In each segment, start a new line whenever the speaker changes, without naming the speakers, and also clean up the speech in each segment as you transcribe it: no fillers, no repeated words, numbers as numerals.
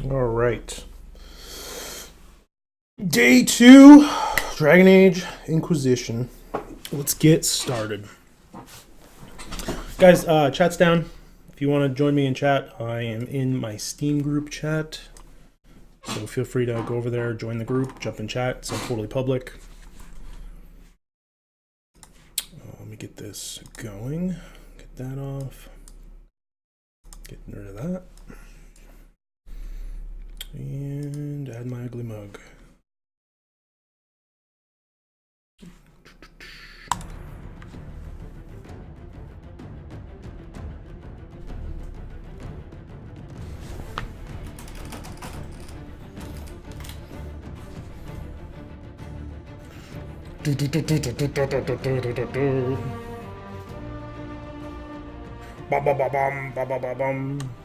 All right. Day 2, Dragon Age Inquisition. Let's get started. Guys, chat's down. If you want to join me in chat, I am in my Steam group chat. So feel free to go over there, join the group, jump in chat. It's totally public. Let me get this going. Get that off. Getting rid of that. And add my ugly mug.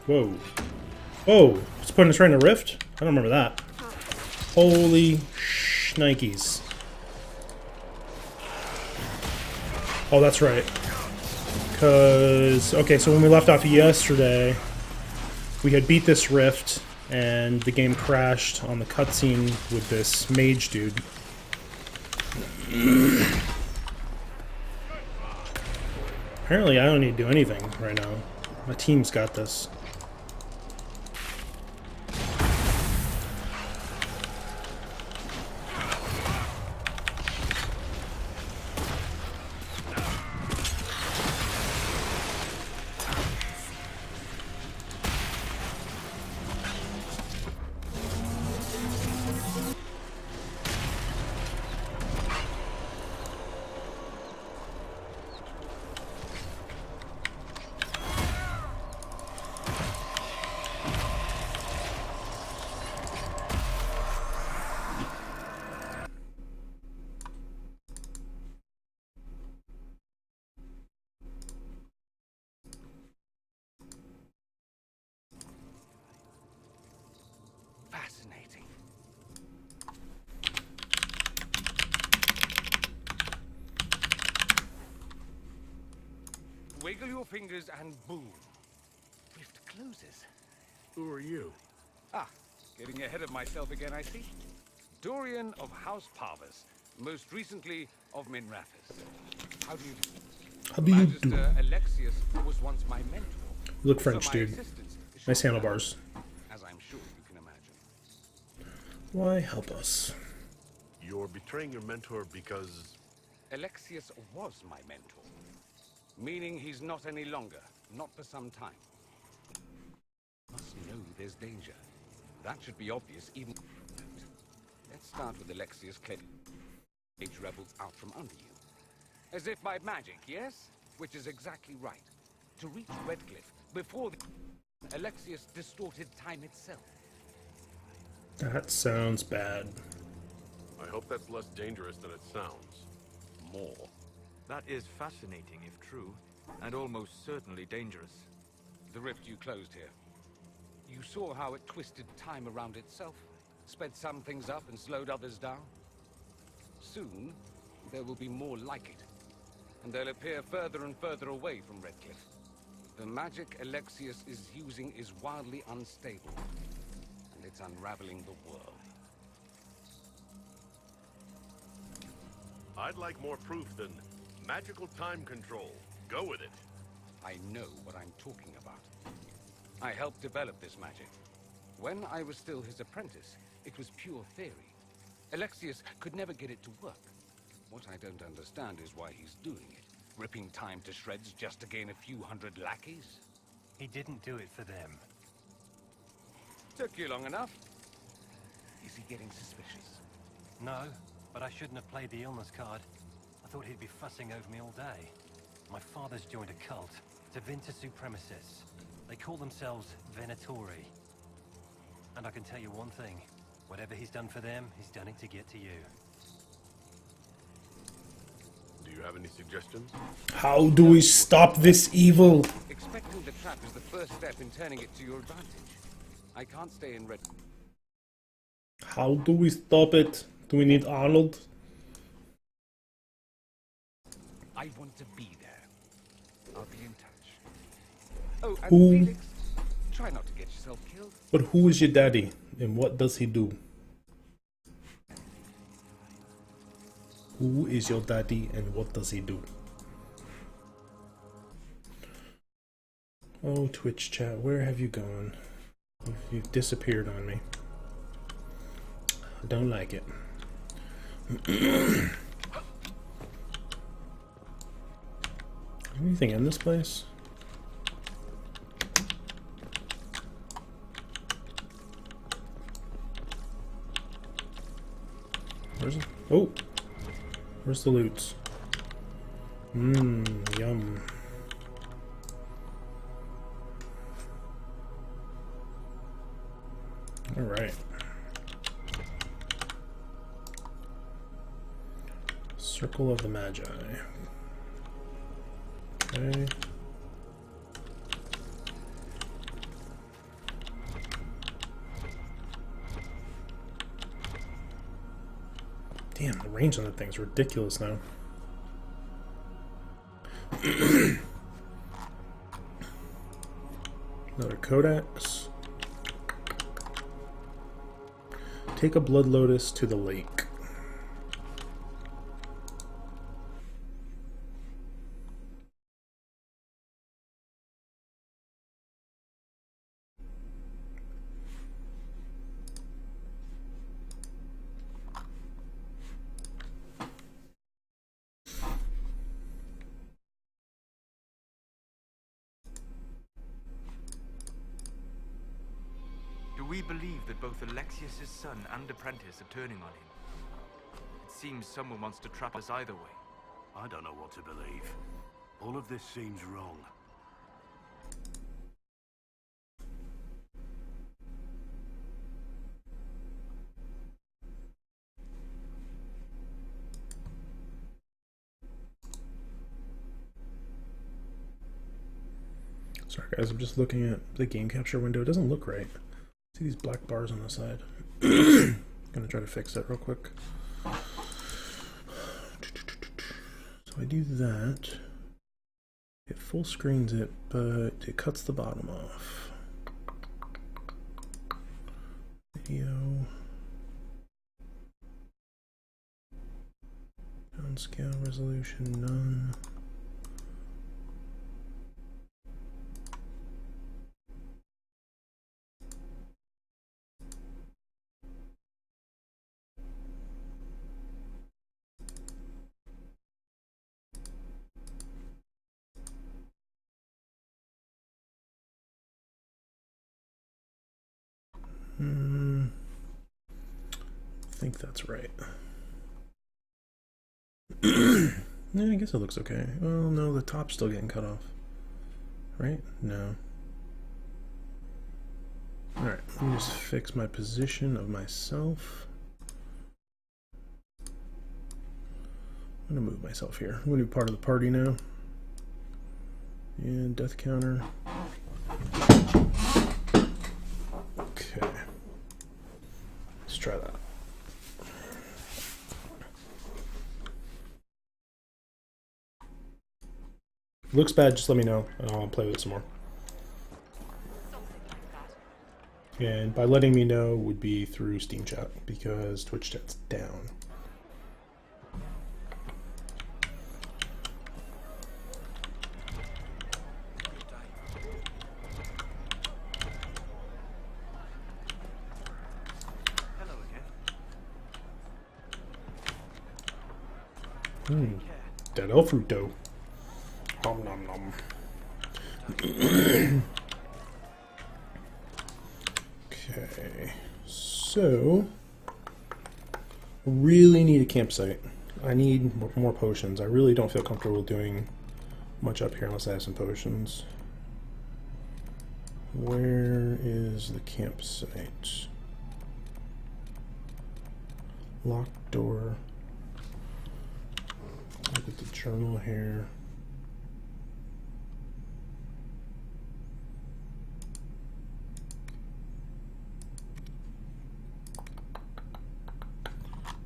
Whoa. Oh, it's putting us right in a rift? I don't remember that. Holy shnikes. Oh, that's right. Because, okay, so when we left off yesterday, we had beat this rift, and the game crashed on the cutscene with this mage dude. Apparently I don't need to do anything right now. My team's got this.
Fascinating. Wiggle your fingers and boom. Rift closes.
Who are you?
Ah, getting ahead of myself again, I see. Dorian of House Parvis, most recently of Minrathis. How do you do?
How do you do?
Magister Alexius was once my mentor.
You look
So
French,
my
dude.
assistance is
Nice
short
handlebars.
lived, as I'm sure you can imagine.
Why help us?
You're betraying your mentor because...
Alexius was my mentor, meaning he's not any longer, not for some time. Must know there's danger. That should be obvious even... Let's start with Alexius claiming Age rebels out from under you. As if by magic, yes? Which is exactly right. To reach Redcliffe before the... Alexius distorted time itself.
That sounds bad.
I hope that's less dangerous than it sounds.
More.
That is fascinating if true, and almost certainly dangerous.
The rift you closed here. You saw how it twisted time around itself, sped some things up and slowed others down. Soon, there will be more like it, and they'll appear further and further away from Redcliffe. The magic Alexius is using is wildly unstable, and it's unraveling the world.
I'd like more proof than magical time control. Go with it.
I know what I'm talking about. I helped develop this magic. When I was still his apprentice, it was pure theory. Alexius could never get it to work. What I don't understand is why he's doing it. Ripping time to shreds just to gain a few hundred lackeys?
He didn't do it for them.
Took you long enough. Is he getting suspicious?
No, but I shouldn't have played the illness card. I thought he'd be fussing over me all day. My father's joined a cult, Divinta Supremacists. They call themselves Venatori. And I can tell you one thing. Whatever he's done for them, he's done it to get to you.
Do you have any suggestions?
How do we stop this evil?
Expecting the trap is the first step in turning it to your advantage. I can't stay in Red...
How do we stop it? Do we need Arnold?
I want to be there. I'll be in touch. Oh, and
Who?
Felix, Try not to get yourself killed.
But who is your daddy, and what does he do? Who is your daddy, and what does he do? Oh, Twitch chat, where have you gone? You've disappeared on me. I don't like it. Anything in this place? Where's it? Oh! Where's the loot? Mmm, yum. Alright. Circle of the Magi. Okay. Damn, the range on that thing's ridiculous now. Another codex. Take a blood lotus to the lake.
Do we believe that both Alexius's son and apprentice are turning on him? It seems someone wants to trap us either way.
I don't know what to believe. All of this seems wrong.
Sorry guys, I'm just looking at the game capture window. It doesn't look right. See these black bars on the side. Gonna try to fix that real quick. So I do that. It full screens it, but it cuts the bottom off. Video. Downscale resolution none. I think that's right. Yeah, I guess it looks okay. Well, no, the top's still getting cut off. Right? No. Alright, let me just fix my position of myself. I'm gonna move myself here. I'm gonna be part of the party now. And death counter. Okay. Let's try that. If it looks bad, just let me know and I'll play with it some more. And by letting me know would be through Steam chat because Twitch chat's down. Dead elf fruit dough. Nom nom nom. Okay, so really need a campsite. I need more potions. I really don't feel comfortable doing much up here unless I have some potions. Where is the campsite? Locked door. Look at the journal here.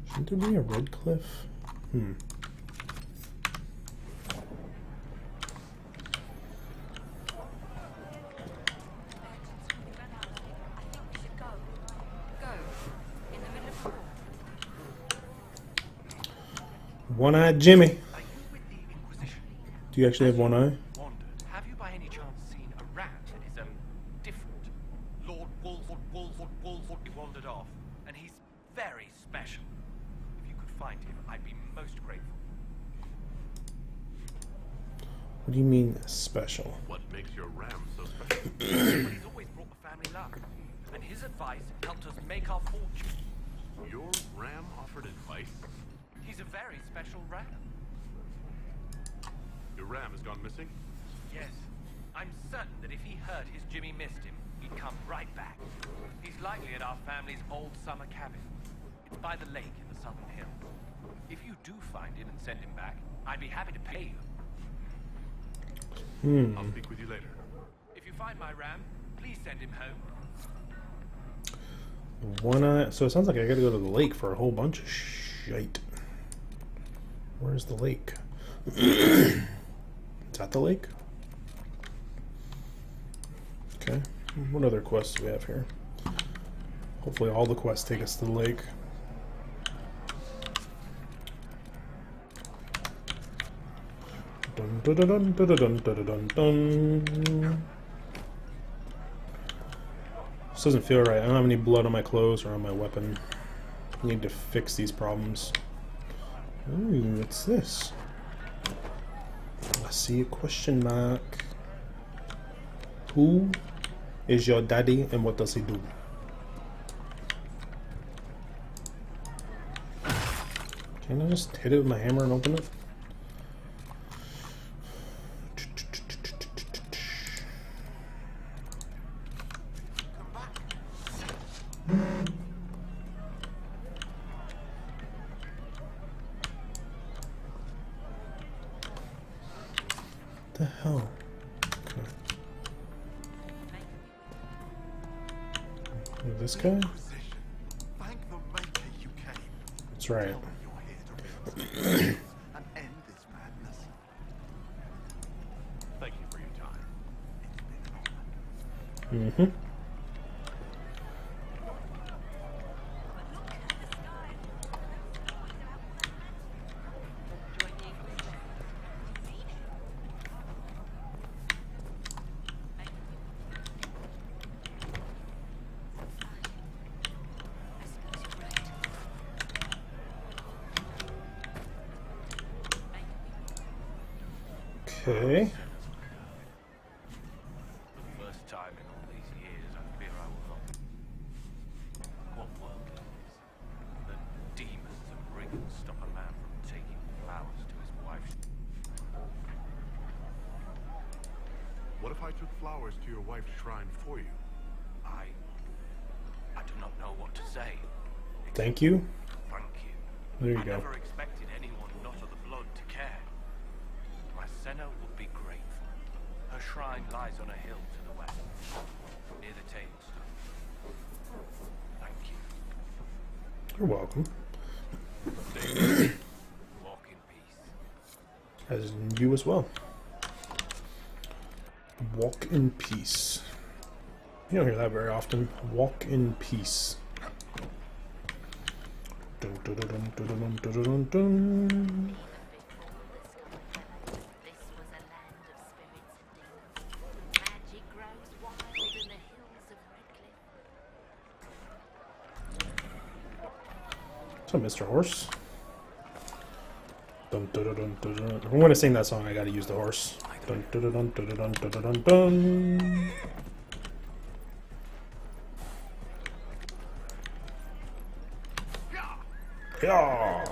Shouldn't there be a red cliff? One-eyed Jimmy.
Are you with the Inquisition?
Do you actually have one eye?
Wondered, have you by any chance seen a rat that is, different? Lord Wolford, he wandered off, and he's very special. If you could find him, I'd be most grateful.
What do you mean special?
What makes your ram so special?
But he's always brought the family luck, and his advice helped us make our fortune.
Your ram offered advice?
He's a very special rat.
Your ram has gone missing?
Yes, I'm certain that if he heard his Jimmy missed him, he'd come right back. He's likely at our family's old summer cabin. It's by the lake in the southern hills. If you do find him and send him back, I'd be happy to pay you.
I'll speak with you later.
If you find my ram, please send him home.
One eye. So it sounds like I gotta go to the lake for a whole bunch of shite. Where's the lake? Is that the lake? Okay. What other quests do we have here? Hopefully all the quests take us to the lake. Dun, dun, dun, dun, dun, dun, dun, dun. This doesn't feel right. I don't have any blood on my clothes or on my weapon. I need to fix these problems. Ooh, what's this? I see a question mark. Who is your daddy and what does he do? Can I just hit it with my hammer and open it? The hell? Okay. This guy?
Thank the maker you came.
That's right.
Tell me you're here to rid us and end this madness.
Thank you for your time.
Mm-hmm. Okay.
For the first time in all these years, I fear I will not. What world is this? The demons and brigands stop a man from taking flowers to his wife's.
What if I took flowers to your wife's shrine for you?
I do not know what to say.
Thank you.
Thank you.
There you
I
go.
never expected anyone not of the blood to care. My Senna would be grateful. Her shrine lies on a hill to the west, near the Tailstone. Thank you.
You're welcome.
Walk in peace.
As you as well. Walk in peace. You don't hear that very often. Walk in peace. Dun, dun, dun, dun, dun, dun, dun, dun, dun.
This was a land of spirits and demons. Magic grows wild in the hills of Redcliffe.
So, Mr. Horse. Dun, dun, dun, dun, dun, dun. If I'm gonna sing that song, I gotta use the horse. Dun, dun, dun, dun, dun, dun, dun, dun, dun. Yeah.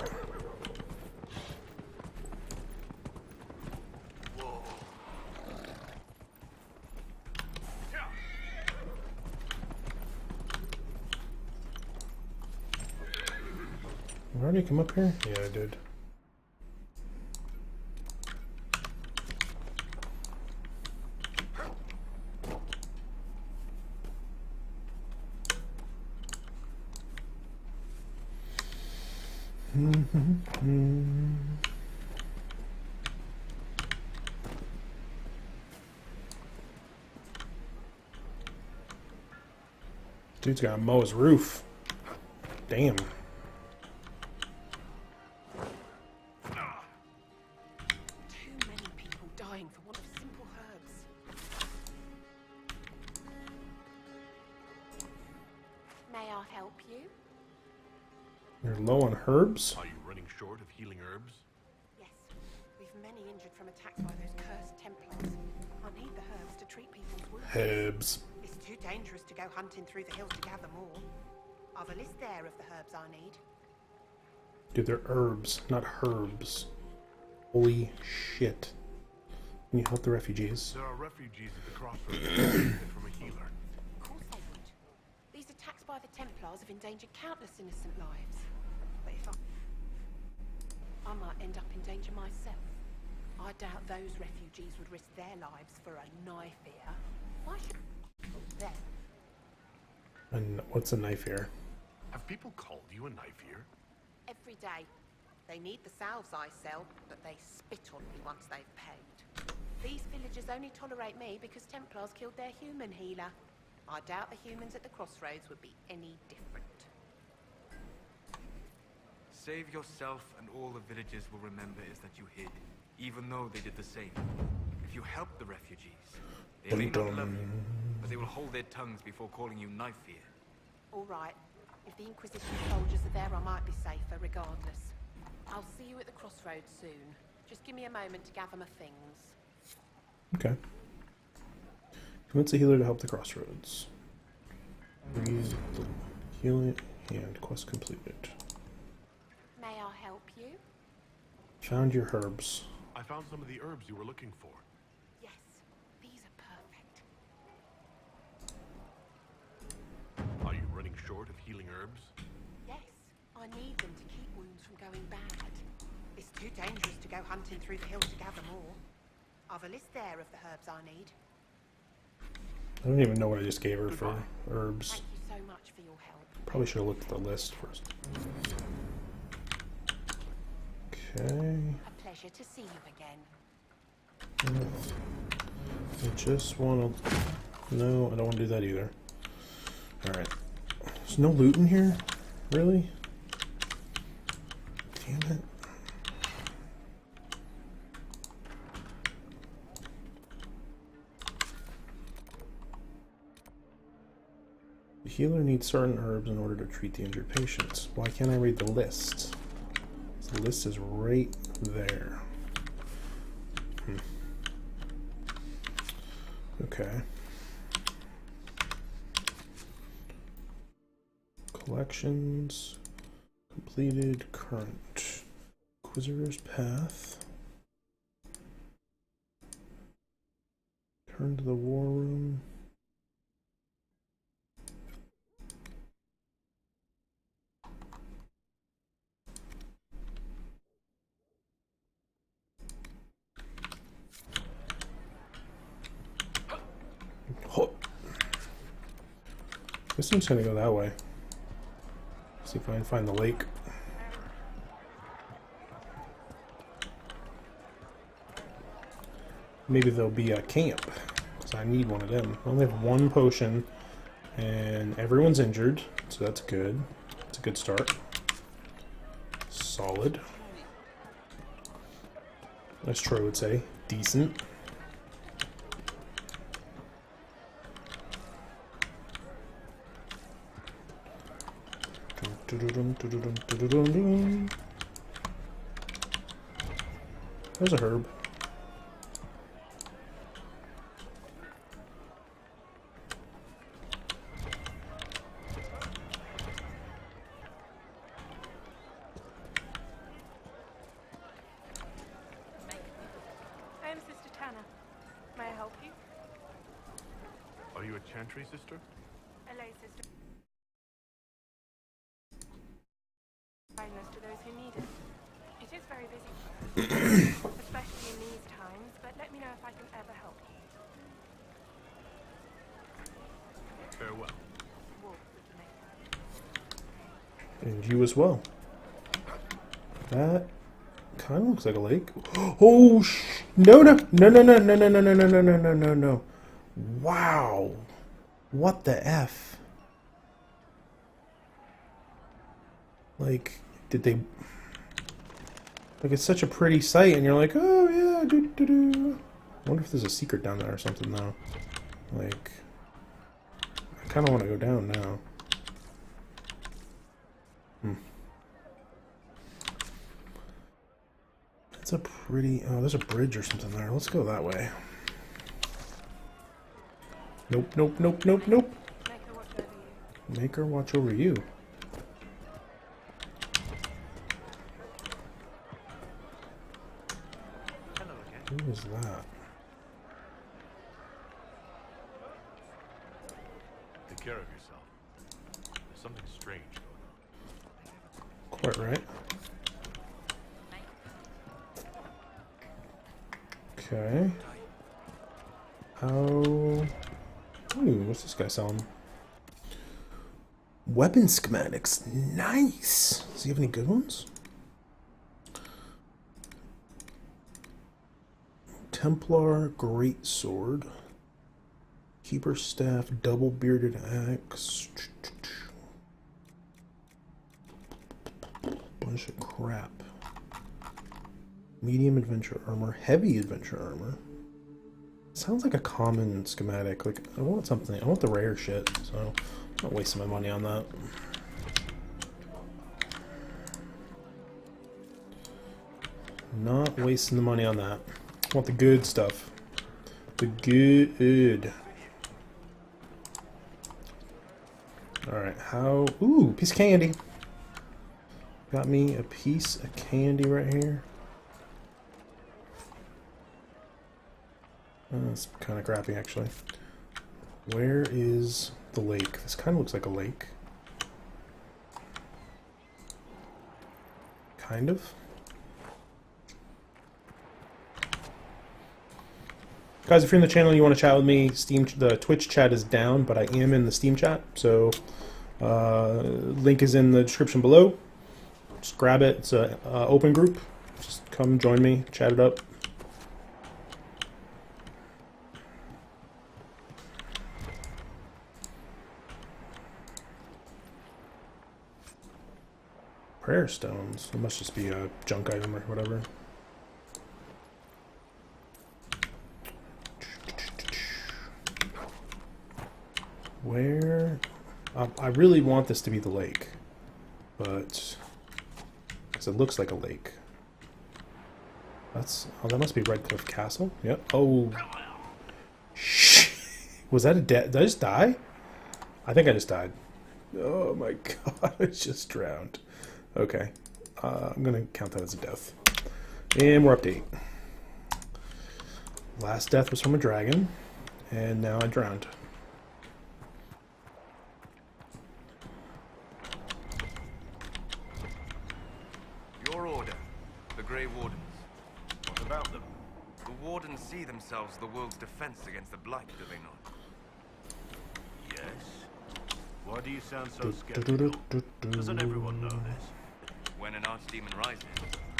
Where did he come up here? Yeah, I did. Dude's gotta mow his roof. Damn.
you?
You're low on herbs?
Are you running short of healing herbs?
Yes. We've many injured from attacks by those cursed Templars. I need the herbs to treat people's wounds.
Herbs.
It's too dangerous to go hunting through the hills to gather more. I've a list there of the herbs I need.
Dude, they're herbs, not herbs. Holy shit. Can you help the refugees?
There are refugees at the crossroads who benefit from a healer.
Of course they would. These attacks by the Templars have endangered countless innocent lives. But if I might end up in danger myself. I doubt those refugees would risk their lives for a knife here. Why should them?
And what's a knife here?
Have people called you a knife ear?
Every day. They need the salves I sell, but they spit on me once they've paid. These villagers only tolerate me because Templars killed their human healer. I doubt the humans at the crossroads would be any different.
Save yourself and all the villagers will remember is that you hid, even though they did the same. If you help the refugees, they may not love you, but they will hold their tongues before calling you knife ear.
All right. If the Inquisition soldiers are there, I might be safer regardless. I'll see you at the crossroads soon. Just give me a moment to gather my things.
Okay. Convince a healer to help the crossroads. Breathe the healing hand. Quest completed.
May I help you?
Found your herbs.
I found some of the herbs you were looking for.
Yes, these are perfect.
Are you running short of healing herbs?
Yes, I need them to keep wounds from going bad. It's too dangerous to go hunting through the hills to gather more. I've a list there of the herbs I need.
I don't even know what I just gave her for herbs.
Thank you so much for your help.
Probably should have looked at the list first. Okay.
A pleasure to see you again.
I just want to... No, I don't want to do that either. Alright. There's no loot in here? Really? Damn it. The healer needs certain herbs in order to treat the injured patients. Why can't I read the list? The list is right there. Okay. Collections. Completed. Current. Inquisitor's Path. Turn to the war room. I guess I'm just gonna go that way. See if I can find the lake. Maybe there'll be a camp, because I need one of them. I only have one potion, and everyone's injured, so that's good. It's a good start. Solid. As Troy would say, decent. There's a herb.
I am Sister Tanner. May I help you?
Are you a chantry sister?
A lay sister. Kindness to those who need it. It is very busy, especially in these times, but let me know if I can ever help you.
Farewell.
Walk with me.
And you as well. That kind of looks like a lake. Oh, no, no, no, no, no, no, no, no, no, no, no, no, no, no, no. Wow. What the F? Like, did they... Like, it's such a pretty sight, and you're like, oh, yeah, do-do-do. I wonder if there's a secret down there or something, though. Like, I kind of want to go down now. That's a pretty... Oh, there's a bridge or something there. Let's go that way. Nope, nope, nope, nope, nope.
Make her watch over you.
Make her watch over you.
Hello again.
Who is that?
Take care of yourself. There's something strange going on.
Quite right. Okay. How... Ooh, what's this guy selling? Weapon schematics. Nice! Does he have any good ones? Templar Greatsword. Keeper Staff, Double Bearded Axe. Bunch of crap. Medium Adventure Armor, Heavy Adventure Armor. Sounds like a common schematic. Like, I want something. I want the rare shit, so I'm not wasting my money on that. Not wasting the money on that. I want the good stuff. The good. Alright, how... Ooh, piece of candy. Got me a piece of candy right here. That's kind of crappy, actually. Where is the lake? This kind of looks like a lake. Kind of. Guys, if you're in the channel and you want to chat with me, the Twitch chat is down, but I am in the Steam chat, so link is in the description below. Just grab it. It's an open group. Just come join me, chat it up. Prayer stones. It must just be a junk item or whatever. Where? I really want this to be the lake, but because it looks like a lake. That's... Oh, that must be Redcliffe Castle. Yep. Oh. Shh. Was that a death? Did I just die? I think I just died. Oh my god! I just drowned. Okay. I'm gonna count that as a death. And we're up to 8. Last death was from a dragon, and now I drowned.
Your order, the Grey Wardens. What about them? The Wardens see themselves the world's defense against the Blight, do they not?
Yes. Why do you sound so skeptical? Doesn't everyone know this?
When an archdemon rises,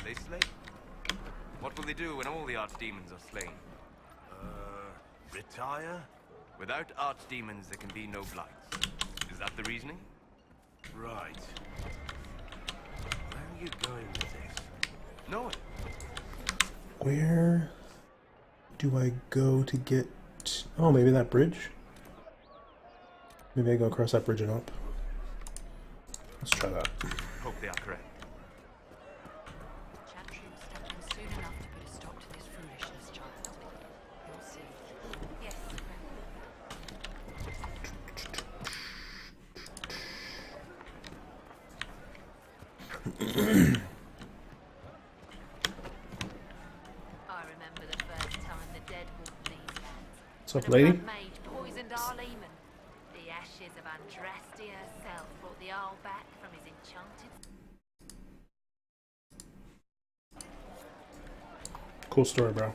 they slay. What will they do when all the archdemons are slain?
Retire?
Without archdemons, there can be no blights. Is that the reasoning?
Right. Where are you going with this?
No one.
Where do I go to get... Oh, maybe that bridge? Maybe I go across that bridge and up. Let's try that.
Hope they are correct.
Chantry will step in soon enough to put a stop to this foolishness, child. You'll see. Yes, I remember the first time the dead walked these lands.
What's up,
When a
lady?
blood mage poisoned our Lehman. The ashes of Andraste herself brought the Arl back from his enchanted...
Cool story, bro.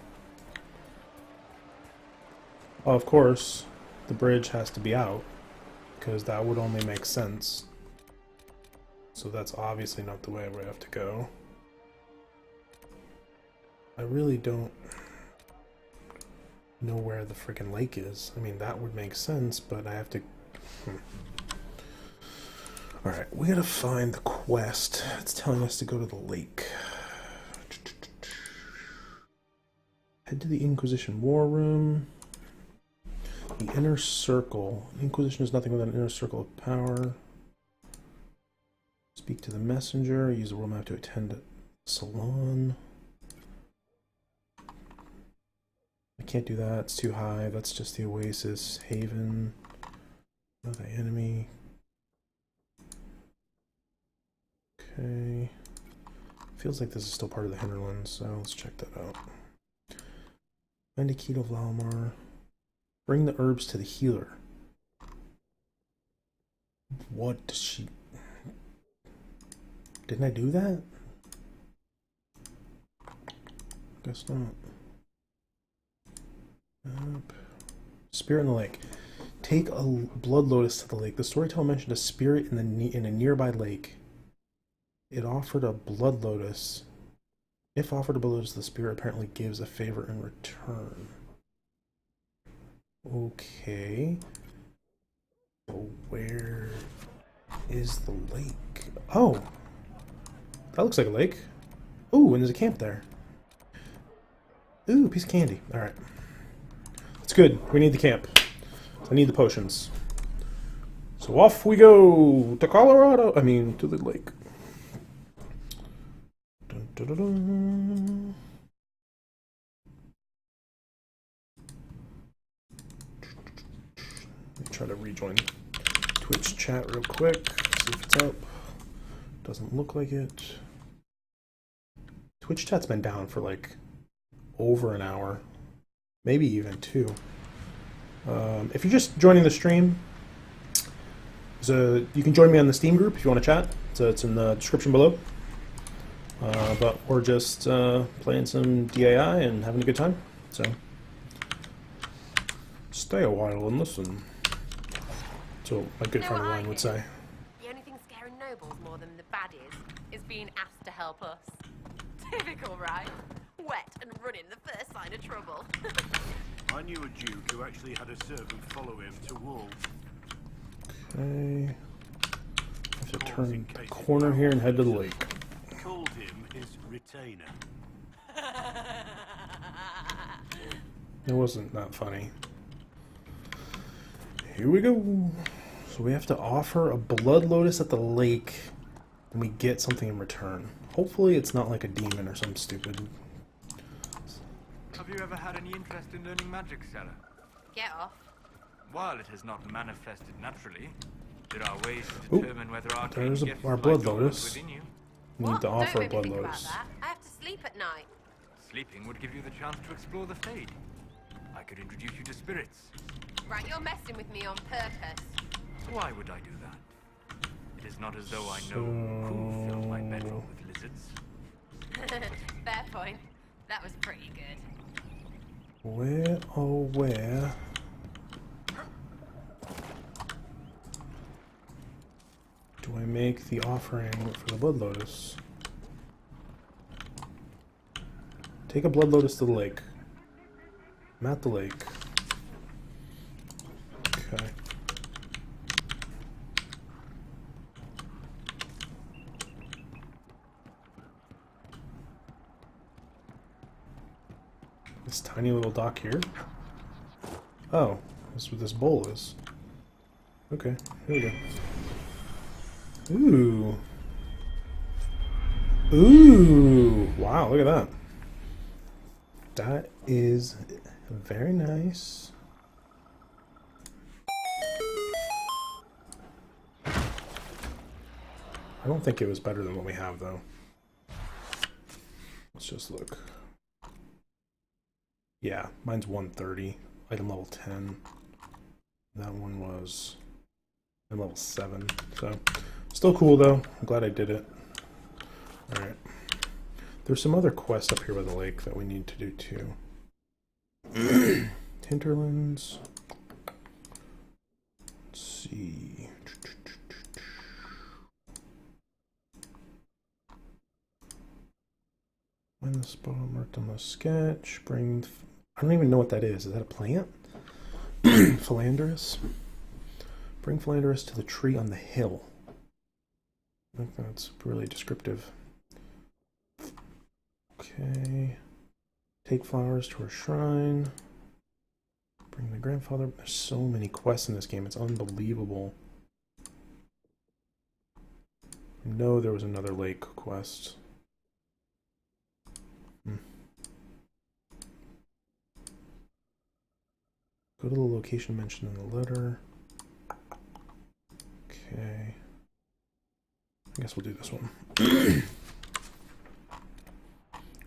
Oh, of course, the bridge has to be out, because that would only make sense. So that's obviously not the way we have to go. I really don't know where the freaking lake is. I mean, that would make sense, but I have to... Alright, we gotta find the quest. It's telling us to go to the lake. Head to the Inquisition War Room. The Inner Circle. Inquisition is nothing without an inner circle of power. Speak to the messenger. Use the world map to attend a salon. I can't do that, it's too high. That's just the Oasis. Haven. Another enemy. Okay. Feels like this is still part of the hinterlands, so let's check that out. Mendicito Valmar. Bring the herbs to the healer. What does she... Didn't I do that? Guess not. Spirit in the lake. Take a blood lotus to the lake. The storyteller mentioned a spirit in a nearby lake. It offered a blood lotus. If offered a blood lotus, the spirit apparently gives a favor in return. Okay. So where is the lake? Oh! That looks like a lake. Ooh, and there's a camp there. Ooh, piece of candy. Alright. It's good. We need the camp. I need the potions. So off we go to Colorado. I mean, to the lake. Dun, dun, dun, dun. Let me try to rejoin Twitch chat real quick. See if it's up. Doesn't look like it. Twitch chat's been down for like over an hour. Maybe even 2. If you're just joining the stream, you can join me on the Steam group if you want to chat. So it's in the description below. But we're just playing some DAI and having a good time. So stay a while and listen. So my good friend of mine would say.
The only thing scaring nobles more than the baddies is being asked to help us. Typical, right? Wet and running the first sign of trouble.
I knew a duke who actually had a servant follow him to war.
Okay. I have to turn the corner here and head to the lake.
Called him his retainer.
It wasn't that funny. Here we go. So we have to offer a blood lotus at the lake, and we get something in return. Hopefully it's not like a demon or something stupid.
Have you ever had any interest in learning magic, Sarah?
Get off.
While it has not manifested naturally, there are ways to determine whether arcane
there's
gifts
our
might
blood
dormant
lotus.
within you.
We need to offer a
Don't make me
blood
think about
lotus.
that. I have to sleep at night.
Sleeping would give you the chance to explore the Fade. I could introduce you to spirits.
Right, you're messing with me on purpose.
Why would I do that? It is not as though I know who filled my bedroom with lizards.
Fair point. That was pretty good.
Where, oh where? Do I make the offering for the blood lotus? Take a blood lotus to the lake. I'm at the lake. Okay. This tiny little dock here? Oh, that's what this bowl is. Okay, here we go. Ooh. Ooh! Wow, look at that. That is very nice. I don't think it was better than what we have, though. Let's just look. Yeah, mine's 130. Item level 10. That one was item level 7. So, still cool, though. I'm glad I did it. Alright. There's some other quests up here by the lake that we need to do, too. Hinterlands. Let's see. Find the spot marked on the sketch. Bring... I don't even know what that is. Is that a plant? Philanderous? Bring Philanderous to the tree on the hill. I think that's really descriptive. Okay. Take flowers to her shrine. Bring the grandfather. There's so many quests in this game. It's unbelievable. I know there was another lake quest. Go to the location mentioned in the letter. Okay. I guess we'll do this one.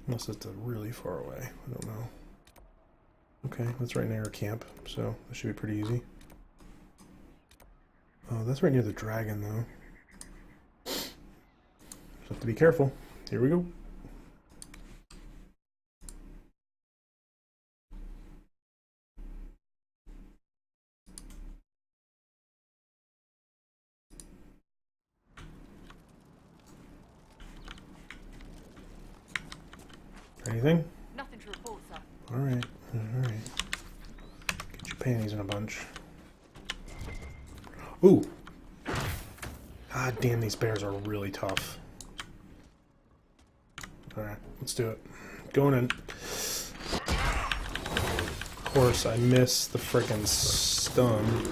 Unless it's really far away. I don't know. Okay, that's right near our camp, so that should be pretty easy. Oh, that's right near the dragon, though. So have to be careful. Here we go. Anything?
Nothing to report, sir.
Alright, alright. Get your panties in a bunch. Ooh! God damn, these bears are really tough. Alright, let's do it. Going in. Of course, I missed the frickin' stun.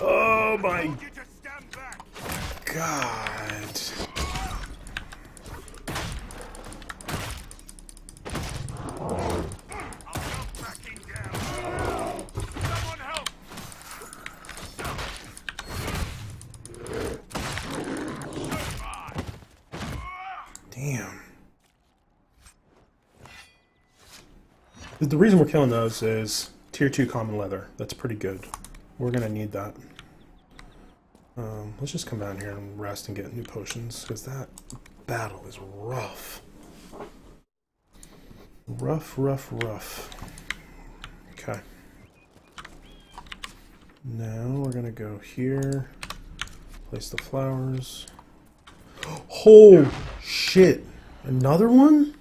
Oh my god. Damn. The reason we're killing those is tier 2 common leather. That's pretty good. We're gonna need that. Let's just come down here and rest and get new potions, because that battle is rough. Rough, rough, rough. Okay. Now we're gonna go here, place the flowers. Oh shit! Another one?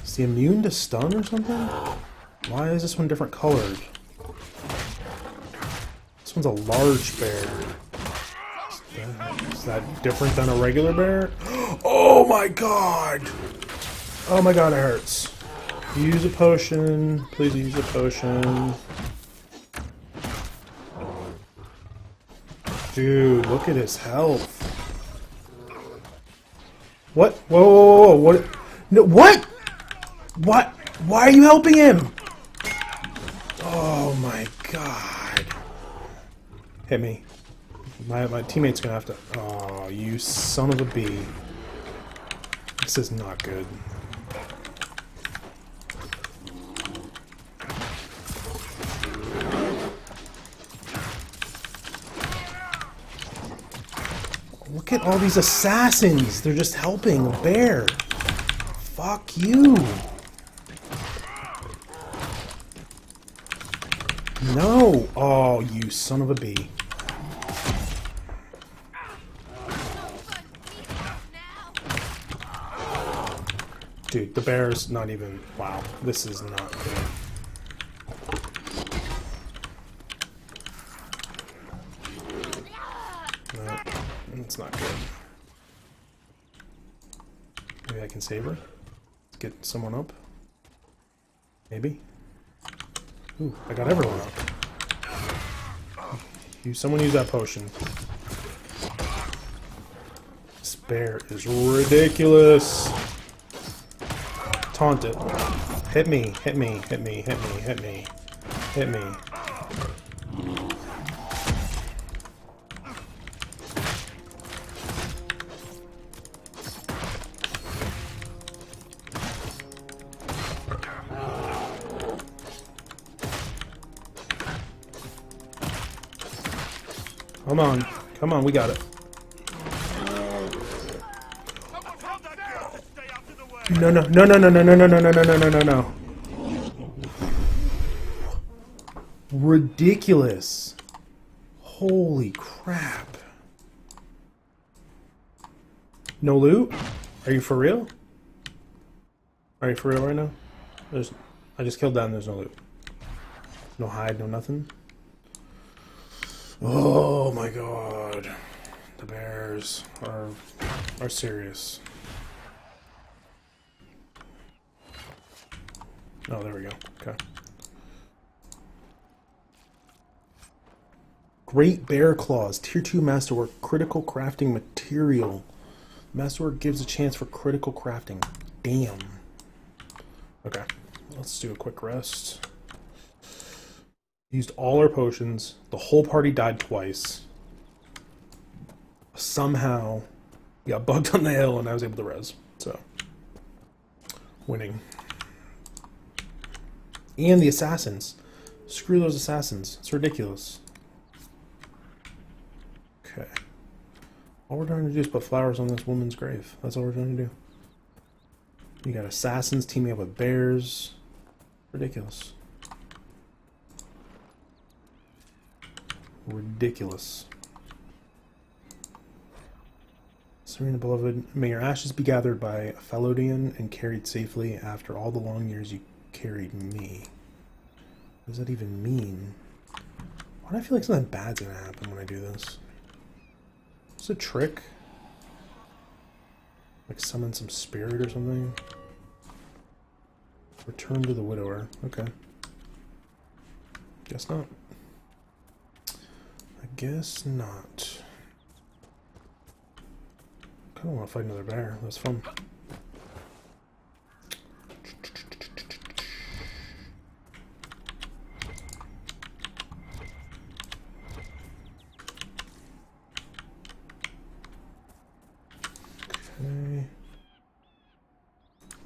Is he immune to stun or something? Why is this one different colored? This one's a large bear. Is that different than a regular bear? Oh my god! Oh my god, it hurts. Use a potion. Please use a potion. Dude, look at his health. What? Whoa, whoa, whoa, whoa. What? No, what? What? Why are you helping him? Oh my god. Hit me. My teammate's gonna have to... Oh, you son of a bee. This is not good. Look at all these assassins. They're just helping a bear. Fuck you. No. Oh, you son of a bee. Dude, the bear's not even... Wow, this is not good. No, it's not good. Maybe I can save her? Get someone up? Maybe? Ooh, I got everyone up. Someone use that potion. This bear is ridiculous. Taunt it. Hit me, hit me, hit me, hit me, hit me, hit me. Come on, we got it. No, no, no, no, no, no, no, no, no, no, no, no, no, no, no. Ridiculous. Holy crap. No loot? Are you for real? Are you for real right now? I just killed that and there's no loot. No hide, no nothing. Oh my god. The bears are serious. Oh, there we go. Okay. Great Bear Claws, Tier 2 Masterwork, critical crafting material. Masterwork gives a chance for critical crafting. Damn. Okay, let's do a quick rest. Used all our potions. The whole party died twice. Somehow, got bugged on the hill and I was able to res. So, winning. And the assassins. Screw those assassins. It's ridiculous. Okay. All we're trying to do is put flowers on this woman's grave. That's all we're trying to do. You got assassins teaming up with bears. Ridiculous. Ridiculous. Serena beloved, may your ashes be gathered by Felodian and carried safely after all the long years you carried me. What does that even mean? Why do I feel like something bad's gonna happen when I do this? Is it a trick? Like summon some spirit or something? Return to the widower. Okay. Guess not. I guess not. I don't want to fight another bear. That's fun. Okay.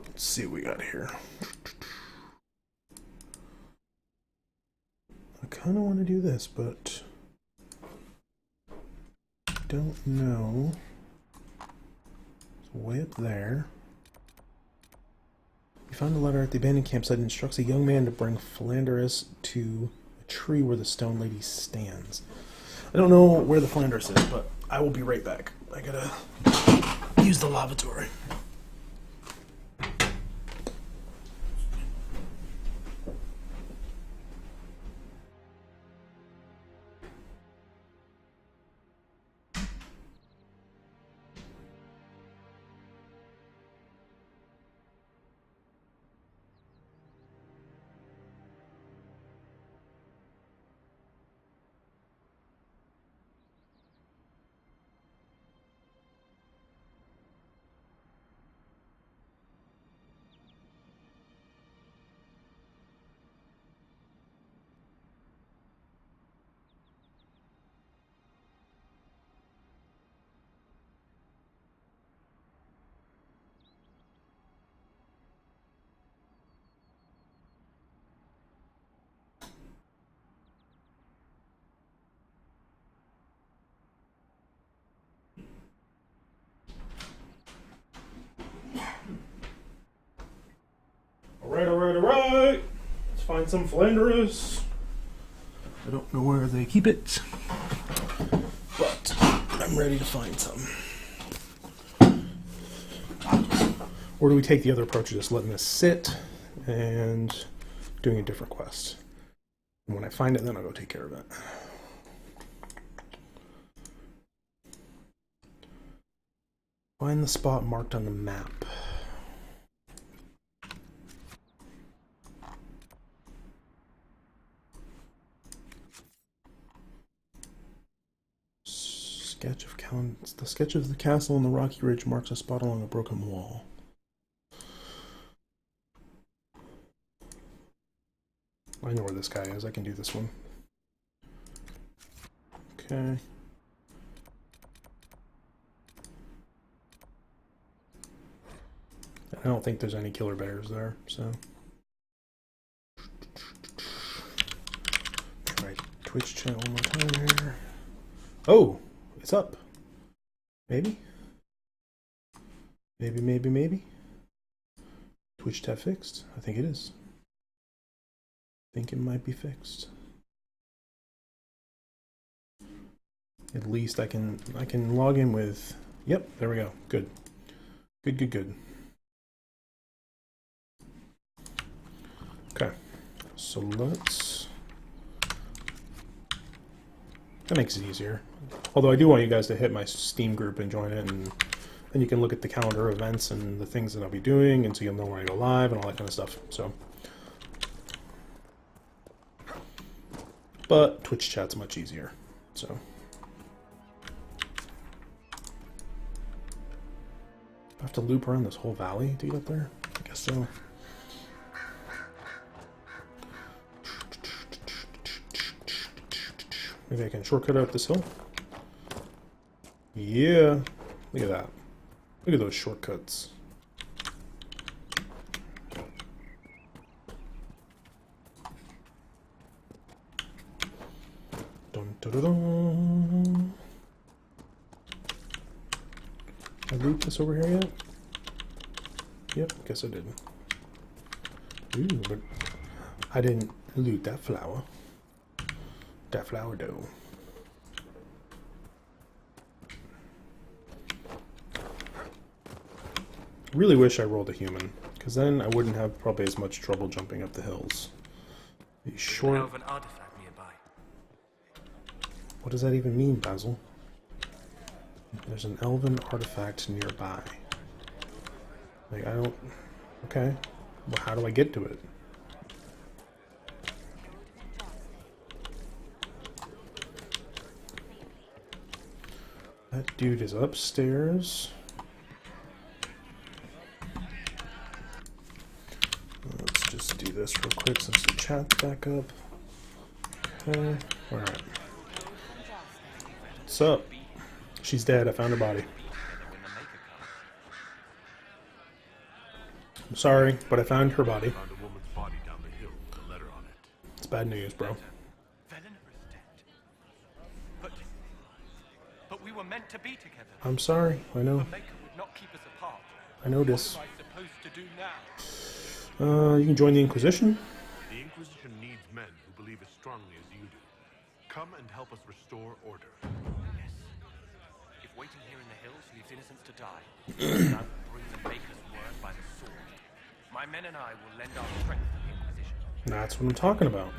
Let's see what we got here. I kind of want to do this, but don't know. It's way up there. You found a letter at the abandoned campsite that instructs a young man to bring Philanderus to a tree where the stone lady stands. I don't know where the Philanderus is, but I will be right back. I gotta use the lavatory. Alright. Let's find some Philanderus. I don't know where they keep it, but I'm ready to find some. Or do we take the other approach of just letting this sit and doing a different quest? And when I find it, then I'll go take care of it. Find the spot marked on the map. The sketch of the castle on the rocky ridge marks a spot along a broken wall. I know where this guy is. I can do this one. Okay. I don't think there's any killer bears there, so. Try Twitch chat one more time here. Oh! It's up. Maybe? Maybe? Twitch tab fixed? I think it is. I think it might be fixed. At least I can log in with, yep, there we go. Good. Good. Okay. So let's, that makes it easier. Although I do want you guys to hit my Steam group and join it, and then you can look at the calendar of events and the things that I'll be doing, and so you'll know when I go live and all that kind of stuff. So, but Twitch chat's much easier. so. I have to loop around this whole valley to get up there? I guess so. Maybe I can shortcut up this hill? Yeah. Look at that. Look at those shortcuts. Dun, dun, dun, dun. I looped this over here yet? Yep, guess I did. Ooh, but I didn't loot that flower. That flower dough. Really wish I rolled a human, because then I wouldn't have probably as much trouble jumping up the hills. These short.
Elven artifact nearby.
What does that even mean, Basil? There's an elven artifact nearby. Like, I don't... Okay. Well, how do I get to it? That dude is upstairs. Let's just do this real quick since the chat's back up. Okay. Alright. What's up? She's dead. I found her body. I'm sorry, but I found her body.
Found a woman's body down the hill with a letter on it.
It's bad news, bro.
Velena is dead. But we were meant to be together.
I'm sorry. I know.
The Maker would not keep us apart.
I know this.
What am I supposed to do now?
You can join the Inquisition.
The Inquisition needs men who believe as strongly as you do. Come and help us restore order.
Yes. If waiting here in the hills leaves innocents to die, then I will bring the Maker's word by the sword. My men and I will lend our strength to the Inquisition.
That's what I'm talking about.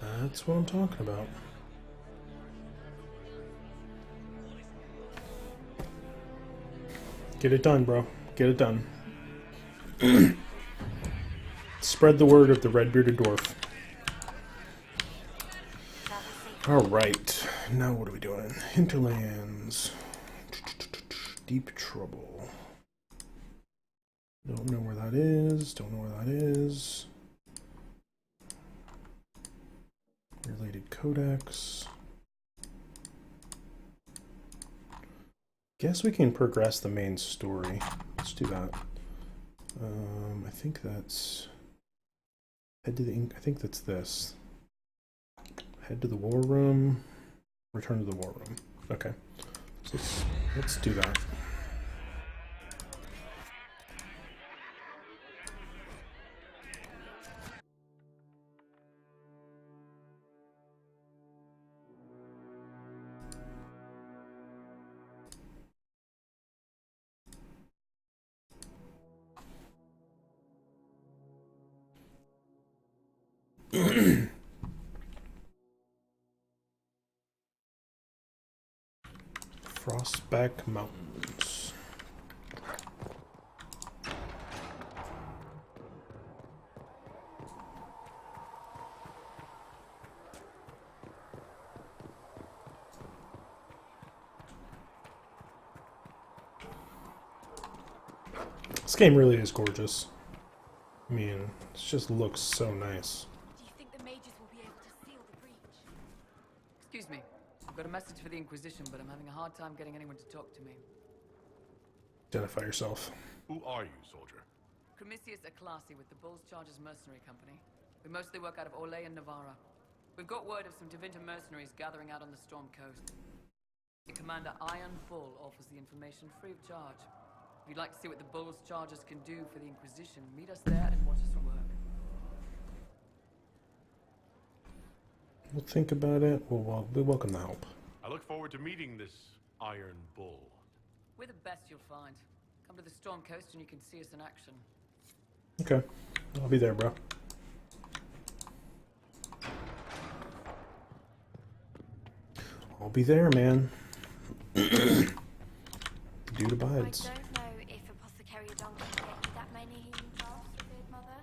That's what I'm talking about. Get it done, bro. Get it done. Spread the word of the red-bearded dwarf. Alright. Now what are we doing? Hinterlands. Deep trouble. Don't know where that is. Don't know where that is. Related codex. Guess we can progress the main story. Let's do that. I think that's head to the. I think that's this. Head to the war room. Return to the war room. Okay. So let's do that. Frostback Mountains. This game really is gorgeous. I mean, it just looks so nice.
Do you think the mages will be able to seal the breach?
Excuse me. I've got a message for the Inquisition, but I'm having a hard time getting anyone to talk to me.
Identify yourself.
Who are you, soldier?
Cremisius Aclasi with the Bulls Chargers Mercenary Company. We mostly work out of Orlais and Navarra. We've got word of some Tevinter mercenaries gathering out on the Storm Coast. The Commander Iron Bull offers the information free of charge. If you'd like to see what the Bulls Chargers can do for the Inquisition, meet us there and watch us work.
We'll think about it. We'll welcome the help.
I look forward to meeting this Iron Bull.
We're the best you'll find. Come to the Storm Coast and you can see us in action.
Okay. I'll be there, bro. I'll be there, man. The dude abides.
I don't know if Apothecary Donkey can get you that many healing drafts, revered mother.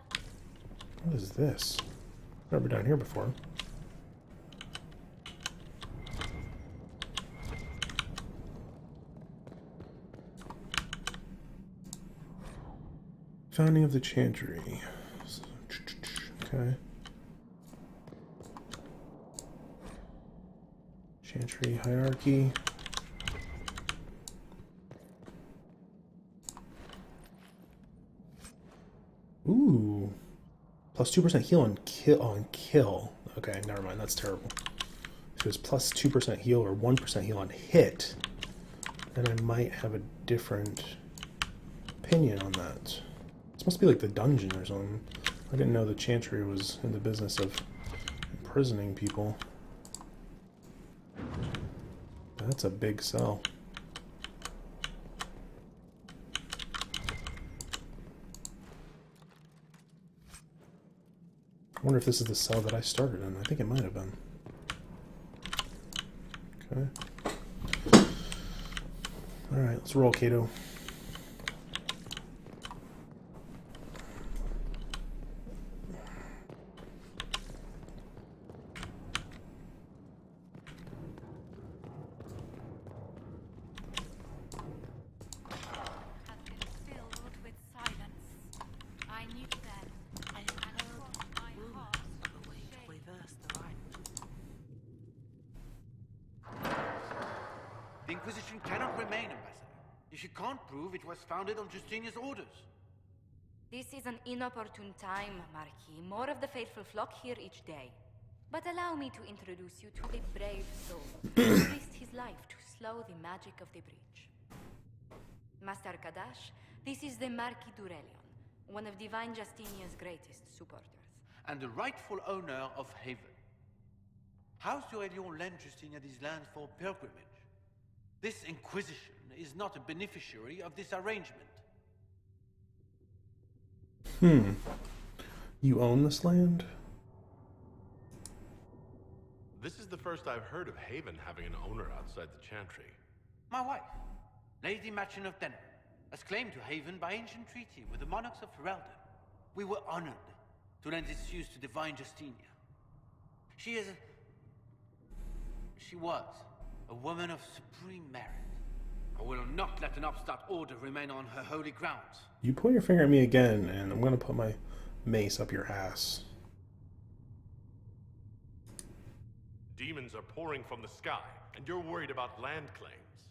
What is this? Never been down here before. founding of the Chantry. Okay. Chantry hierarchy. Ooh. Plus 2% heal on kill. Okay, never mind, that's terrible. If it was plus 2% heal or 1% heal on hit, then I might have a different opinion on that. This must be like the dungeon or something. I didn't know the Chantry was in the business of imprisoning people. That's a big cell. I wonder if this is the cell that I started in. I think it might have been. Okay. Alright, let's roll, Kato.
The Inquisition cannot remain, Ambassador, if you can't prove it was founded on Justinian's orders.
This is an inopportune time, Marquis. More of the faithful flock here each day. But allow me to introduce you to a brave soul who risked his life to slow the magic of the breach. Master Kadash, this is the Marquis d'Aurelion, one of Divine Justinian's greatest supporters.
And the rightful owner of Haven. House d'Aurelion lent Justinian these lands for pilgrimage. This Inquisition is not a beneficiary of this arrangement.
You own this land?
This is the first I've heard of Haven having an owner outside the Chantry.
My wife, Lady Machin of Denham, has claimed to Haven by ancient treaty with the monarchs of Ferelden. We were honored to lend its use to Divine Justinia. She was a woman of supreme merit. I will not let an upstart order remain on her holy grounds.
You point your finger at me again, and I'm gonna put my mace up your ass.
Demons are pouring from the sky, and you're worried about land claims.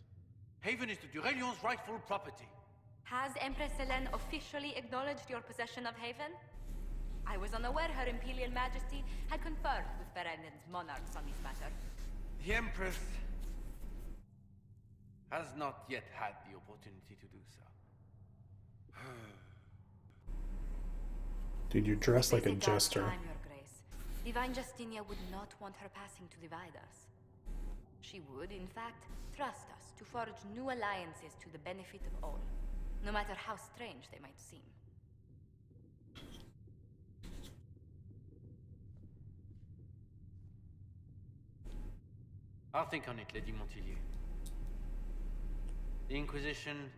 Haven is the d'Aurelion's rightful property.
Has Empress Selene officially acknowledged your possession of Haven? I was unaware Her Imperial Majesty had conferred with Ferelden's monarchs on this matter.
The Empress has not yet had the opportunity to do so.
Dude, you're dressed like a
It is dark
jester.
time, Your Grace. Divine Justinia would not want her passing to divide us. She would, in fact, trust us to forge new alliances to the benefit of all, no matter how strange they might seem.
I'll think on it, Lady Montillier. The Inquisition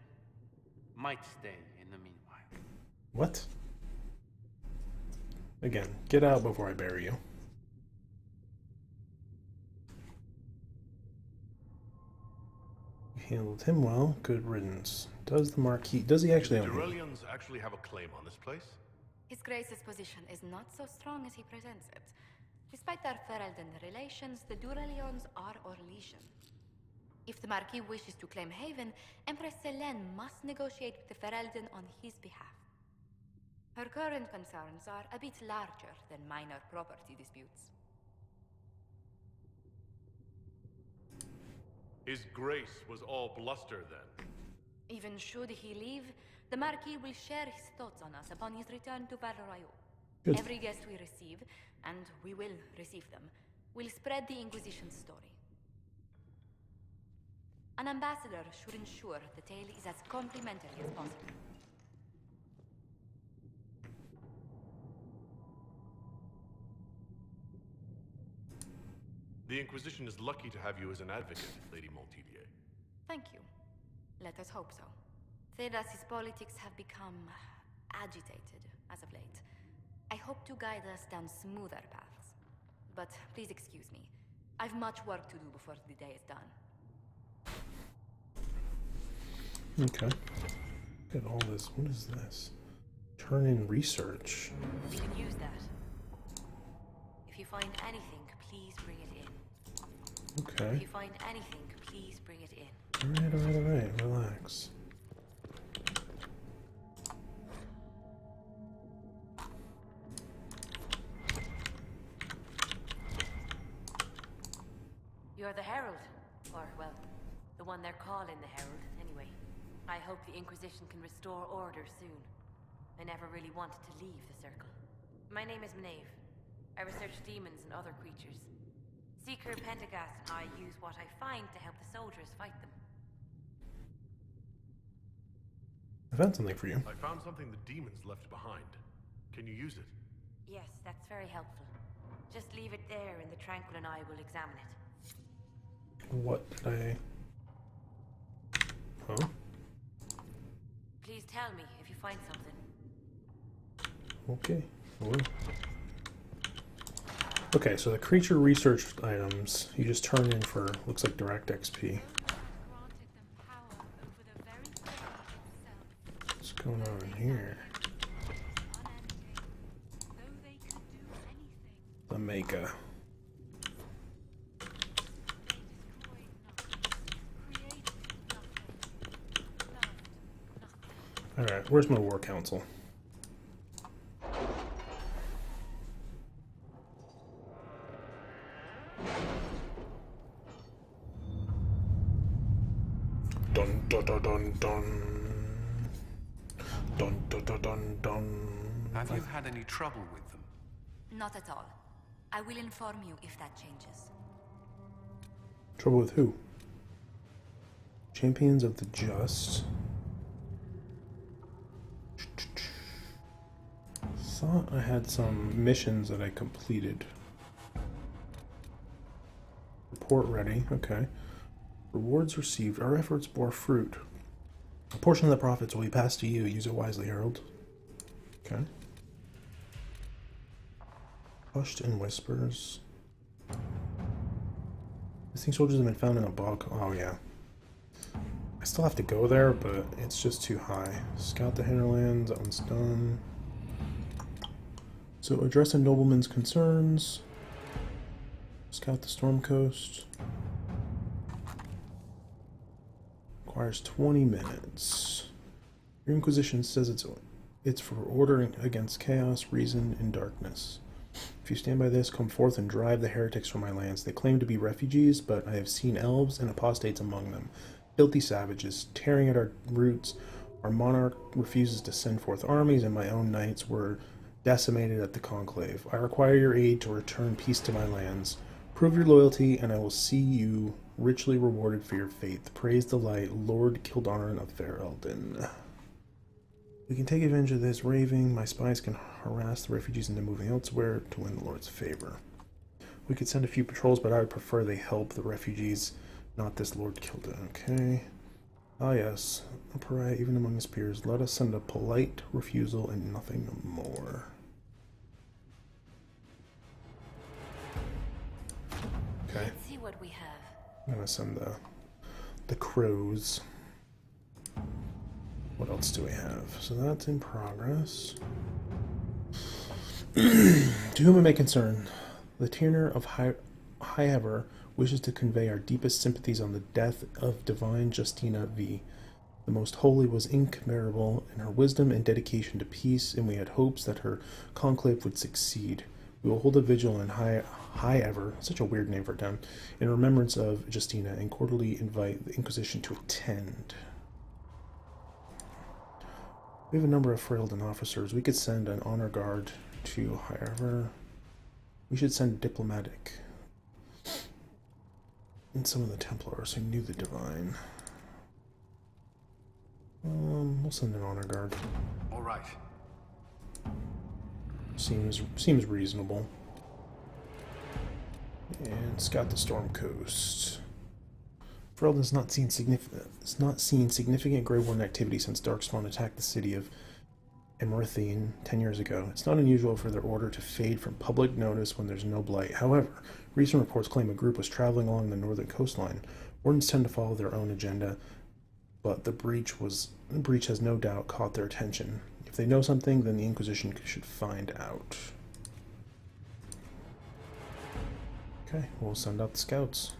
might stay in the meanwhile.
What? Again, get out before I bury you. You handled him well. Good riddance. Does the Marquis... Does he actually
Do
own
the
him?
Aurelians actually have a claim on this place?
His Grace's position is not so strong as he presents it. Despite their Ferelden relations, the D'Aurelions are Orlesian. If the Marquis wishes to claim Haven, Empress Selene must negotiate with the Ferelden on his behalf. Her current concerns are a bit larger than minor property disputes.
His Grace was all bluster then.
Even should he leave, the Marquis will share his thoughts on us upon his return to Val Royeaux.
Good.
Every guest we receive, and we will receive them, will spread the Inquisition's story. An ambassador should ensure the tale is as complimentary as possible.
The Inquisition is lucky to have you as an advocate, Lady Montillier.
Thank you. Let us hope so. Thedas's politics have become agitated as of late. I hope to guide us down smoother paths. But please excuse me. I've much work to do before the day is done.
Okay. Look at all this. What is this? Turn in research.
We can use that. If you find anything, please bring it in.
Okay.
If you find anything, please bring it in.
Alright. Relax.
You're the Herald. Or, well, the one they're calling the Herald, anyway. I hope the Inquisition can restore order soon. I never really wanted to leave the Circle. My name is Maeve. I research demons and other creatures. Seeker Pentagast and I use what I find to help the soldiers fight them.
I found something for you.
I found something the demons left behind. Can you use it?
Yes, that's very helpful. Just leave it there and the Tranquil and I will examine it.
What did I... Huh?
Please tell me if you find something.
Okay. Well. Okay, so the creature research items you just turn in for, looks like direct XP. What's going on here? The Maka. Alright, where's my war council? Dun dun dun dun dun. Dun dun dun dun dun.
Have you had any trouble with them?
Not at all. I will inform you if that changes.
Trouble with who? Champions of the Just. Thought I had some missions that I completed. Report ready, okay. Rewards received. Our efforts bore fruit. A portion of the profits will be passed to you. Use it wisely, Herald. Okay. Hushed in whispers. Missing soldiers have been found in a bog. Oh, yeah. I still have to go there, but it's just too high. Scout the hinterlands. That one's done. So, address a nobleman's concerns. Scout the storm coast. Requires 20 minutes. Your Inquisition says it's for order against chaos, reason, and darkness. If you stand by this, come forth and drive the heretics from my lands. They claim to be refugees, but I have seen elves and apostates among them. Filthy savages, tearing at our roots. Our monarch refuses to send forth armies, and my own knights were decimated at the conclave. I require your aid to return peace to my lands. Prove your loyalty, and I will see you richly rewarded for your faith. Praise the light, Lord Kildonan of Ferelden. We can take advantage of this raving. My spies can harass the refugees into moving elsewhere to win the Lord's favor. We could send a few patrols, but I would prefer they help the refugees, not this Lord Kildonan. Okay. Ah yes, a pariah even among his peers. Let us send a polite refusal and nothing more. Okay.
Let's see what we have.
I'm gonna send the crows. What else do we have? So that's in progress. To whom it may concern, the Tierner of Highever wishes to convey our deepest sympathies on the death of Divine Justina V. The Most Holy was incomparable in her wisdom and dedication to peace, and we had hopes that her conclave would succeed. We will hold a vigil in Highever, such a weird name for a town, in remembrance of Justina, and quarterly invite the Inquisition to attend. We have a number of Ferelden officers. We could send an honor guard to Highever. We should send diplomatic. And some of the Templars who knew the Divine. We'll send an honor guard.
All right.
Seems reasonable. And scout the Storm Coast. Ferelden's not seen significant Greywarden activity since Darkspawn attacked the city of Emerithine 10 years ago. It's not unusual for their order to fade from public notice when there's no blight. However, recent reports claim a group was traveling along the northern coastline. Wardens tend to follow their own agenda, but the breach has no doubt caught their attention. If they know something, then the Inquisition should find out. Okay, we'll send out the scouts.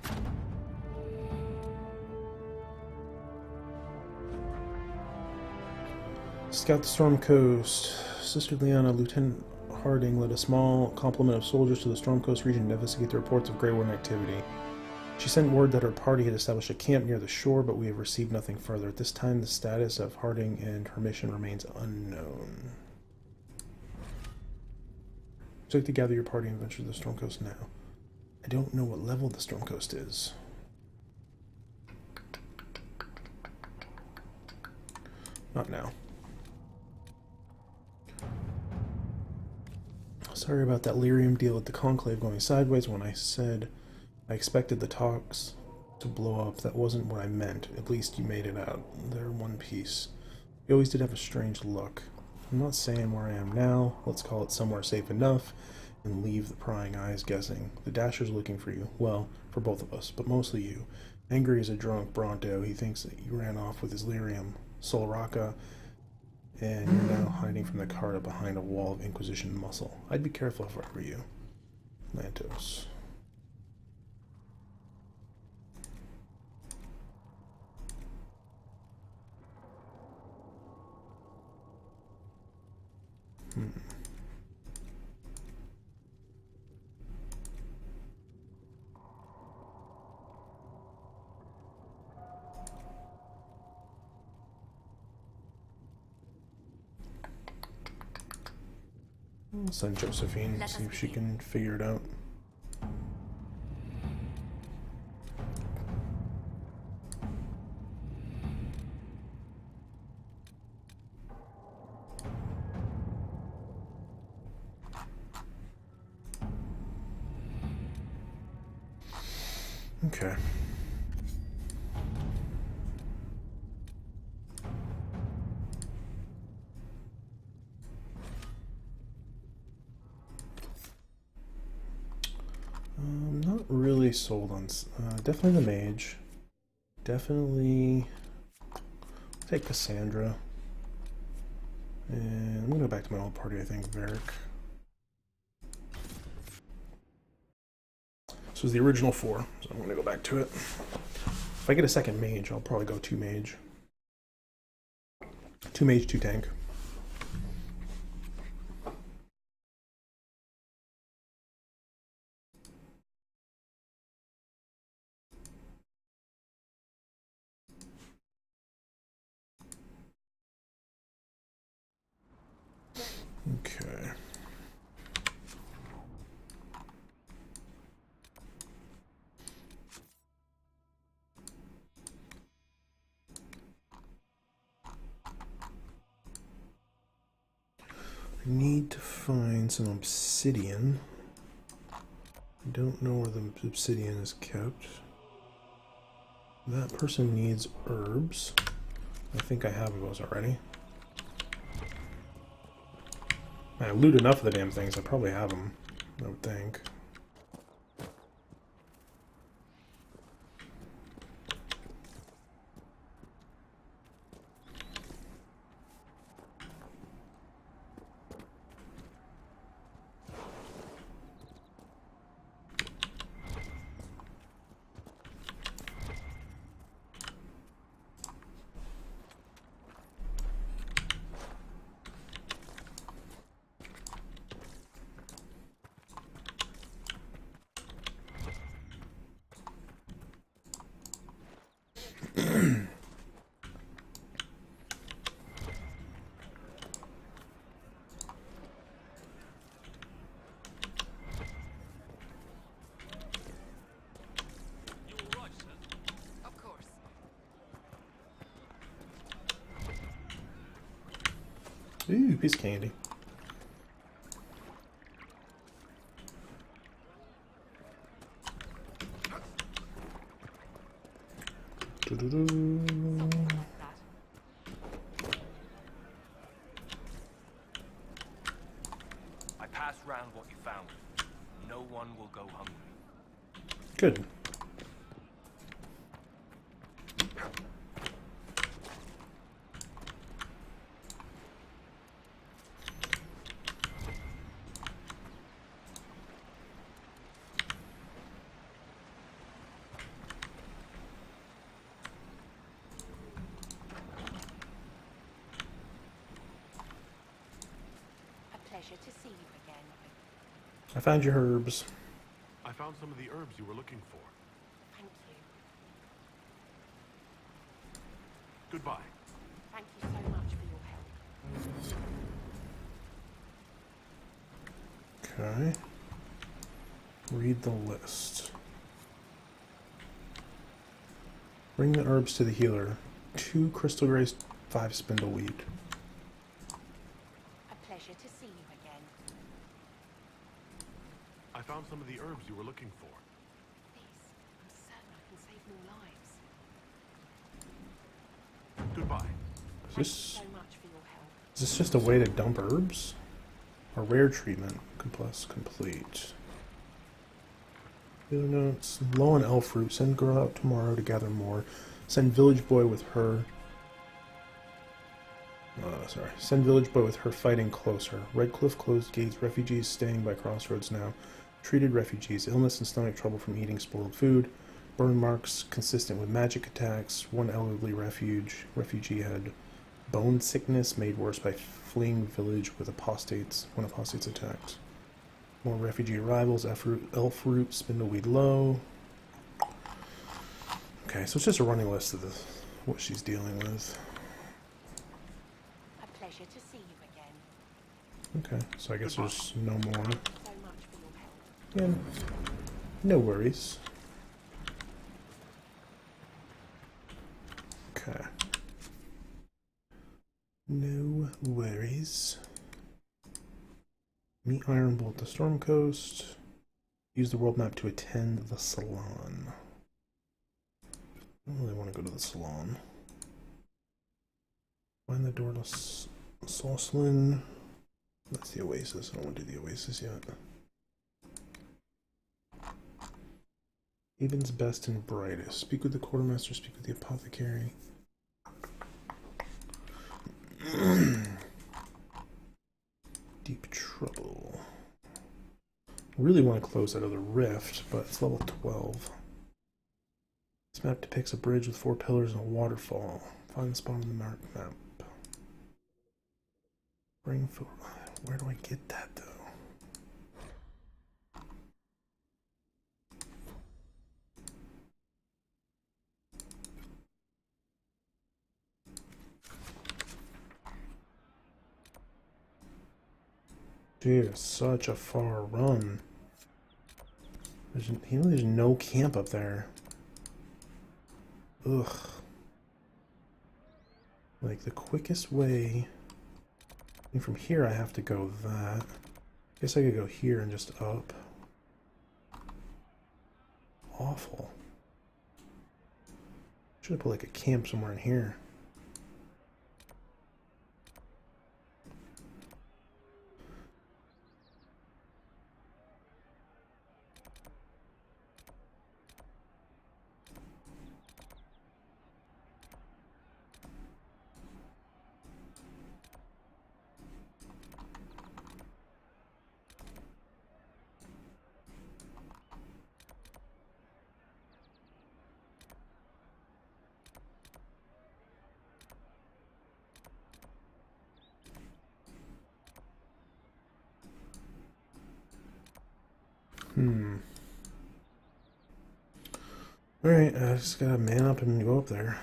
Scout the Storm Coast. Sister Liana, Lieutenant Harding led a small complement of soldiers to the Storm Coast region to investigate the reports of Grey Warden activity. She sent word that her party had established a camp near the shore, but we have received nothing further. At this time, the status of Harding and her mission remains unknown. Would you like to gather your party and venture to the Storm Coast now? I don't know what level the Storm Coast is. Not now. Sorry about that lyrium deal with the Conclave going sideways. When I said I expected the talks to blow up, that wasn't what I meant. At least you made it out. They're one piece. You always did have a strange look. I'm not saying where I am now. Let's call it somewhere safe enough and leave the prying eyes guessing. The Dasher's looking for you. Well, for both of us, but mostly you. Angry as a drunk Bronto, he thinks that you ran off with his lyrium. Solraka, and you're now hiding from the Carta behind a wall of Inquisition muscle. I'd be careful if I were you. Lantos. I'll send Josephine, see if she can figure it out. Okay. I'm not really sold on... definitely the mage. Definitely... take Cassandra. And I'm going to go back to my old party, I think, Varric. This was the original 4, so I'm going to go back to it. If I get a second mage, I'll probably go 2 mage. 2 mage, 2 tank. Okay. I need to find some obsidian. I don't know where the obsidian is kept. That person needs herbs. I think I have those already. I loot enough of the damn things, I probably have them, I would think. Ooh, piece of candy.
I passed round what you found. No one will go hungry.
Good.
pleasure to see you again.
I found your herbs.
I found some of the herbs you were looking for.
Thank you.
Goodbye.
Thank you so much for your help.
Okay. Read the list. Bring the herbs to the healer. 2 crystal grace, 5 spindleweed.
A pleasure to see you again.
I found some of the herbs you were looking for.
This, I'm certain I can save more lives.
Goodbye.
Is
Thank you
this,
so much for your help.
is this just a way to dump herbs? A rare treatment. Plus complete. Healer notes. Low on elf fruit. Send girl out tomorrow to gather more. Send village boy with her. Send village boy with her fighting closer. Red Cliff closed gates. Refugees staying by crossroads now. Treated refugees. Illness and stomach trouble from eating spoiled food. Burn marks consistent with magic attacks. 1 elderly refugee had bone sickness made worse by fleeing village with apostates when apostates attacked. More refugee arrivals. Elf root. Spindleweed low. Okay, so it's just a running list of what she's dealing with.
A pleasure to see you again.
Okay, so I guess there's no more.
Thank you so much for your help.
Yeah, no worries. Okay. No worries. Meet Ironbolt at the Storm Coast. Use the world map to attend the salon. I don't really want to go to the salon. Find the door to Saucelin. That's the Oasis. I don't want to do the Oasis yet. Haven's best and brightest. Speak with the quartermaster. Speak with the apothecary. Deep trouble. I really want to close that other rift, but it's level 12. This map depicts a bridge with 4 pillars and a waterfall. Find the spot on the map. Bring food. Where do I get that though? Dude, it's such a far run. There's no camp up there. Ugh. Like, the quickest way... And from here I have to go that. Guess I could go here and just up. Awful. Should have put like a camp somewhere in here. Alright, I just gotta man up and go up there.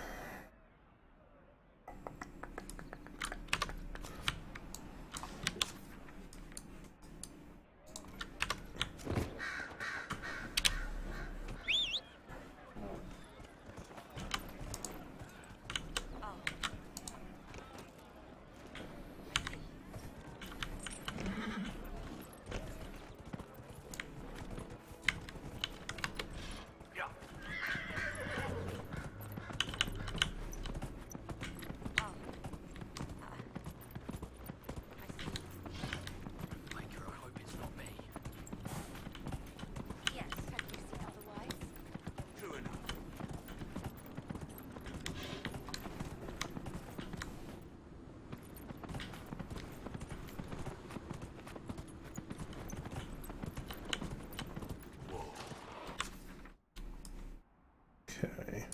Okay.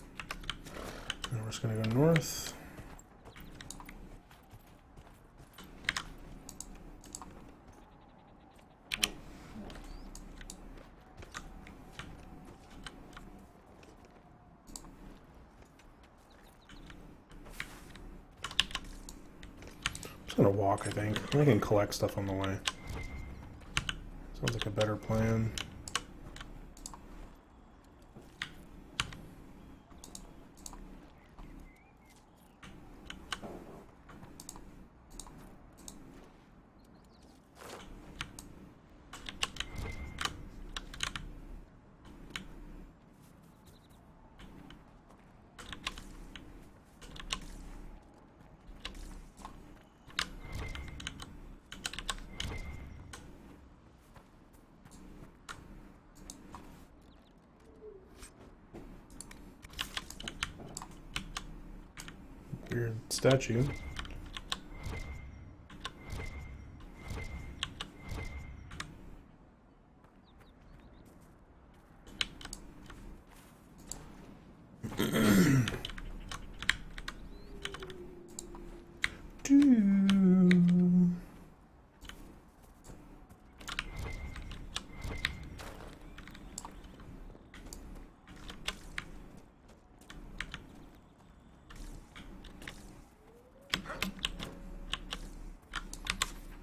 Now we're just gonna go north. just gonna walk, I think. I can collect stuff on the way. Sounds like a better plan. Weird statue.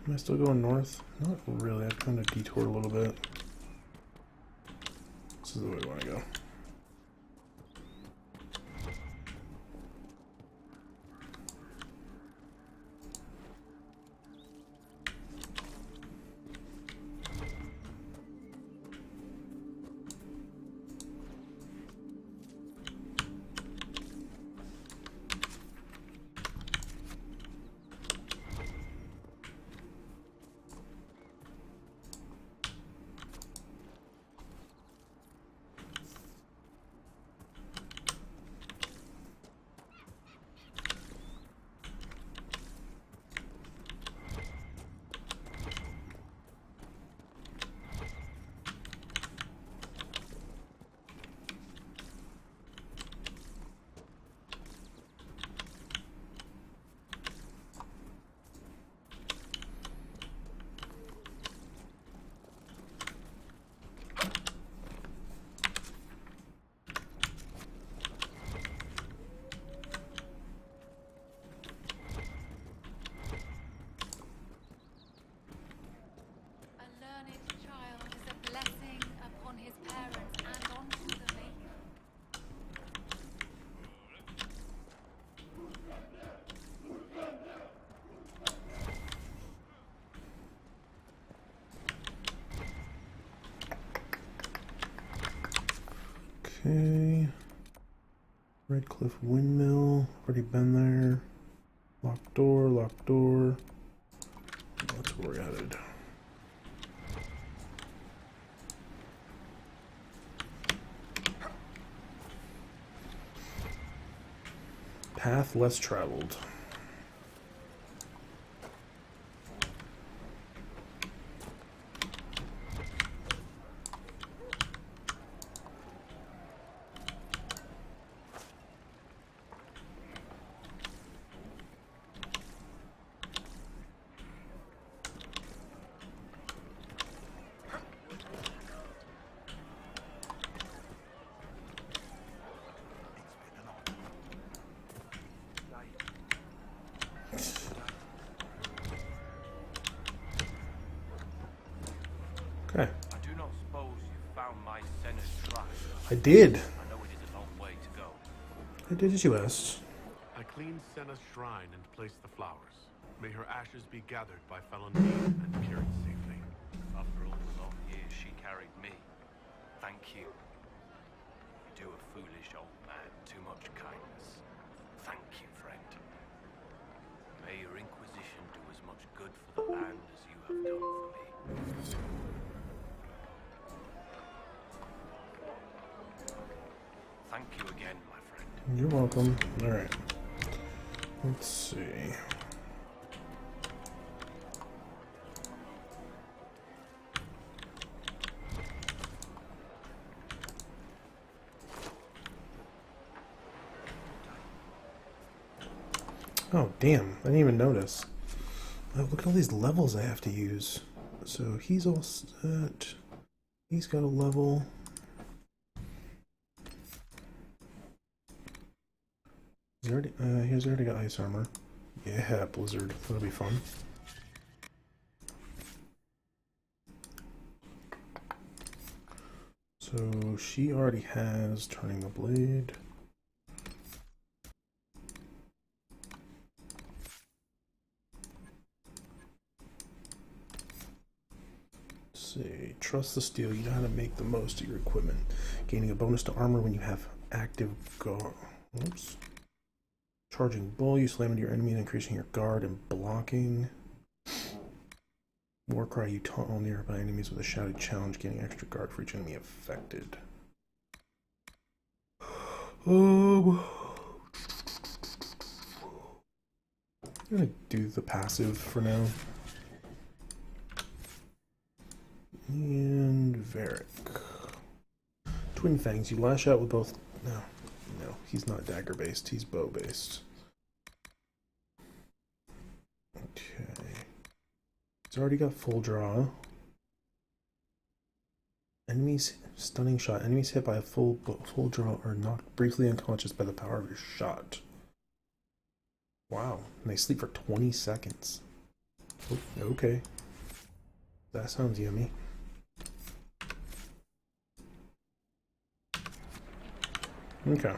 Am I still going north? Not really. I've kind of detoured a little bit. This is the way we want to go. Okay. Red Cliff Windmill. Already been there. Locked door, locked door. That's where we're headed. Path less traveled. Okay.
I do not suppose you found my Senna's shrine.
I did.
I know it is a long way to go.
I did as you asked.
I cleaned Senna's shrine and placed the flowers. May her ashes be gathered by felon Dean and carried safely.
After all the long years she carried me, thank you. You do a foolish old man too much kindness. Thank you, friend. May your Inquisition do as much good for the land as you have done for me. Thank you again, my friend.
You're welcome. Alright. Let's see. Oh, damn. I didn't even notice. Oh, look at all these levels I have to use. So he's all set. He's got a level. He's already got ice armor. Yeah, Blizzard. That'll be fun. So she already has turning the blade. Let's see. Trust the steel. You know how to make the most of your equipment. Gaining a bonus to armor when you have active guard. Oops. Charging bull. You slam into your enemy, increasing your guard and blocking. Warcry, you taunt all nearby enemies with a shouted challenge, gaining extra guard for each enemy affected. I'm gonna do the passive for now. And Varric. Twin Fangs, you lash out with both. No, he's not dagger based, he's bow based. Okay. He's already got full draw. Enemies stunning shot. Enemies hit by a full draw are knocked briefly unconscious by the power of your shot. Wow. And they sleep for 20 seconds. Oh, okay. That sounds yummy. Okay.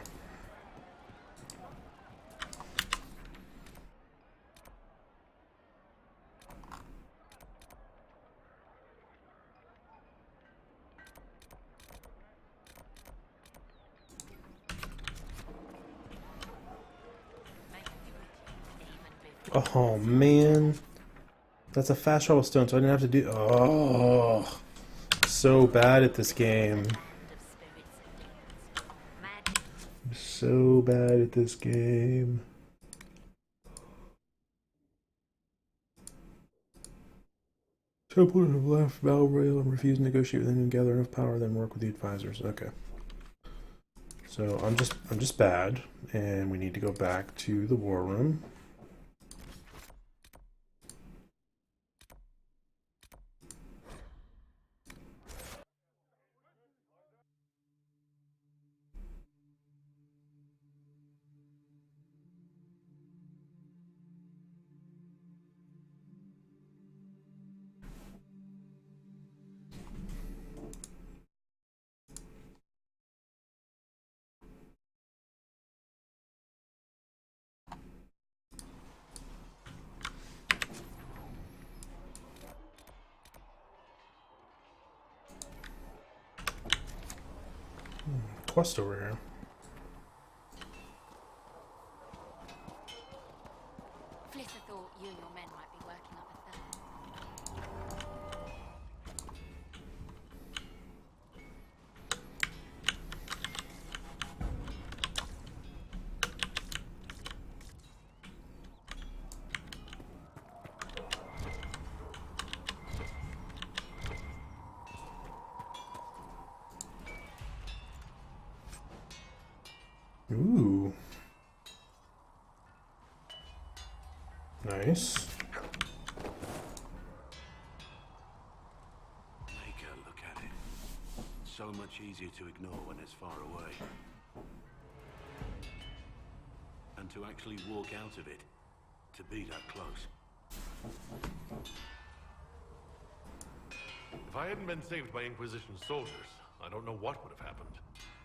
Oh man, that's a fast travel stone, so I didn't have to do. Oh, so bad at this game. I'm so bad at this game. Templars have left Battle Royale and refused to negotiate with them and gather enough power, then work with the advisors. Okay. So I'm just bad, and we need to go back to the war room. Quest over here.
Flitter thought you and your men might be working up a third.
Ooh. Nice.
Make her look at it. So much easier to ignore when it's far away. And to actually walk out of it, to be that close.
If I hadn't been saved by Inquisition soldiers, I don't know what would have happened.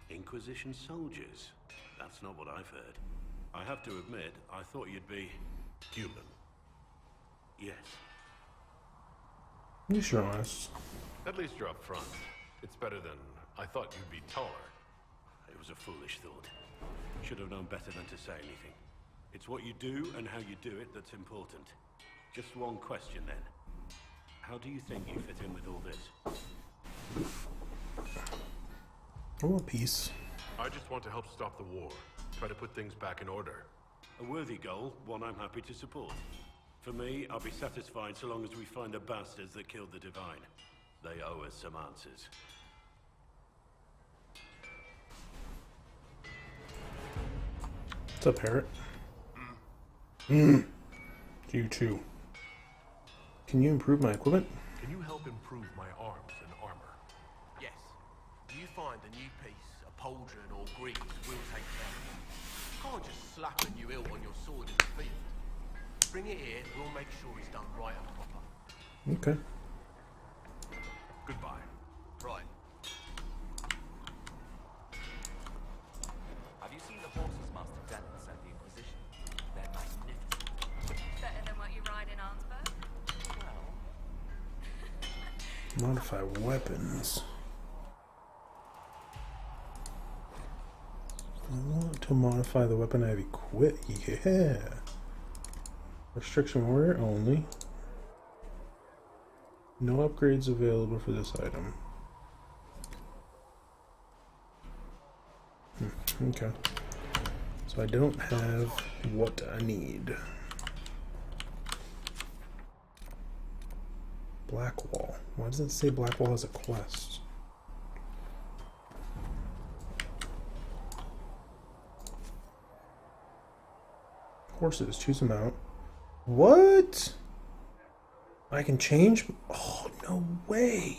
Inquisition soldiers? That's not what I've heard. I have to admit, I thought you'd be...
human.
Yes.
You sure honest.
At least you're up front. It's better than I thought you'd be taller.
It was a foolish thought. Should have known better than to say anything. It's what you do and how you do it that's important. Just one question then. How do you think you fit in with all this?
I want peace.
I just want to help stop the war. Try to put things back in order.
A worthy goal, one I'm happy to support. For me, I'll be satisfied so long as we find the bastards that killed the Divine. They owe us some answers.
What's up, Parrot? You too. Can you improve my equipment?
Can you help improve my arms and armor?
Yes. You find a new piece, a pauldron or grease, we'll take care of it. Can't just slap a new hilt on your sword in the field. Bring it here, we'll make sure it's done right and proper.
Okay.
Goodbye.
Right.
Have you seen the horses Master Dennis sent the Inquisition? They're magnificent.
Better than what you ride in Arnsberg?
Well...
Modify weapons. I want to modify the weapon I've equipped. Yeah. Restriction warrior only. No upgrades available for this item. Okay. So I don't have what I need. Blackwall. Why does it say Blackwall has a quest? Horses, choose them out. What? I can change? Oh, no way.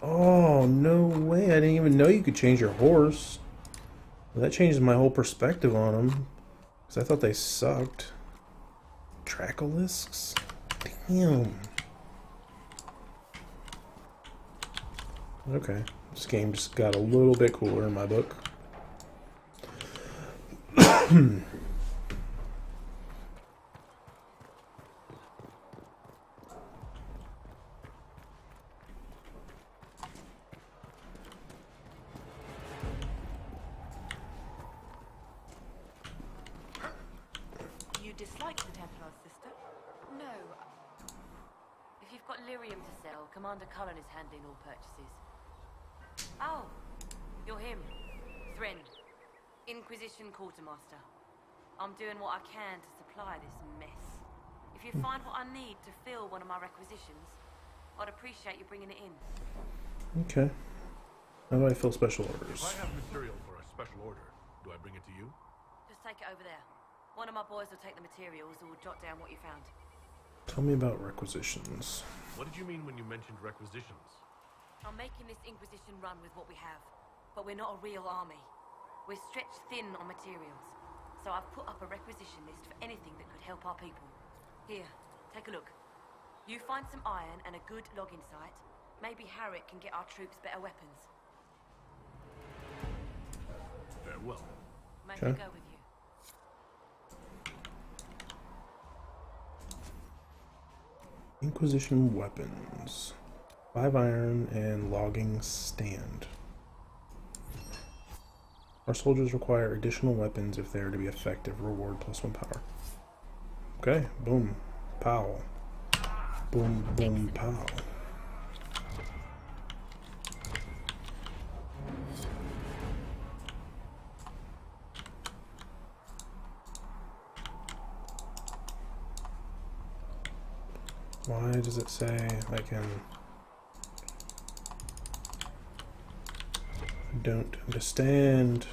Oh, no way. I didn't even know you could change your horse. Well, that changes my whole perspective on them. Because I thought they sucked. Tracholisks? Damn. Okay. This game just got a little bit cooler in my book.
You dislike the Templars, sister?
No. If you've got lyrium to sell, Commander Cullen is handling all purchases. Oh, you're him. Thren. Inquisition Quartermaster. I'm doing what I can to supply this mess. If you find what I need to fill one of my requisitions, I'd appreciate you bringing it in.
Okay. How do I fill special orders?
If I have material for a special order, do I bring it to you?
Just take it over there. One of my boys will take the materials or will jot down what you found.
Tell me about requisitions.
What did you mean when you mentioned requisitions?
I'm making this Inquisition run with what we have, but we're not a real army. We're stretched thin on materials, so I've put up a requisition list for anything that could help our people. Here, take a look. You find some iron and a good logging site, maybe Harriet can get our troops better weapons.
Very well.
May I go with you?
Inquisition weapons. 5 iron and logging stand. Our soldiers require additional weapons if they are to be effective. Reward +1 power. Okay, boom. Pow. Boom, boom, pow. Why does it say I can... I don't understand.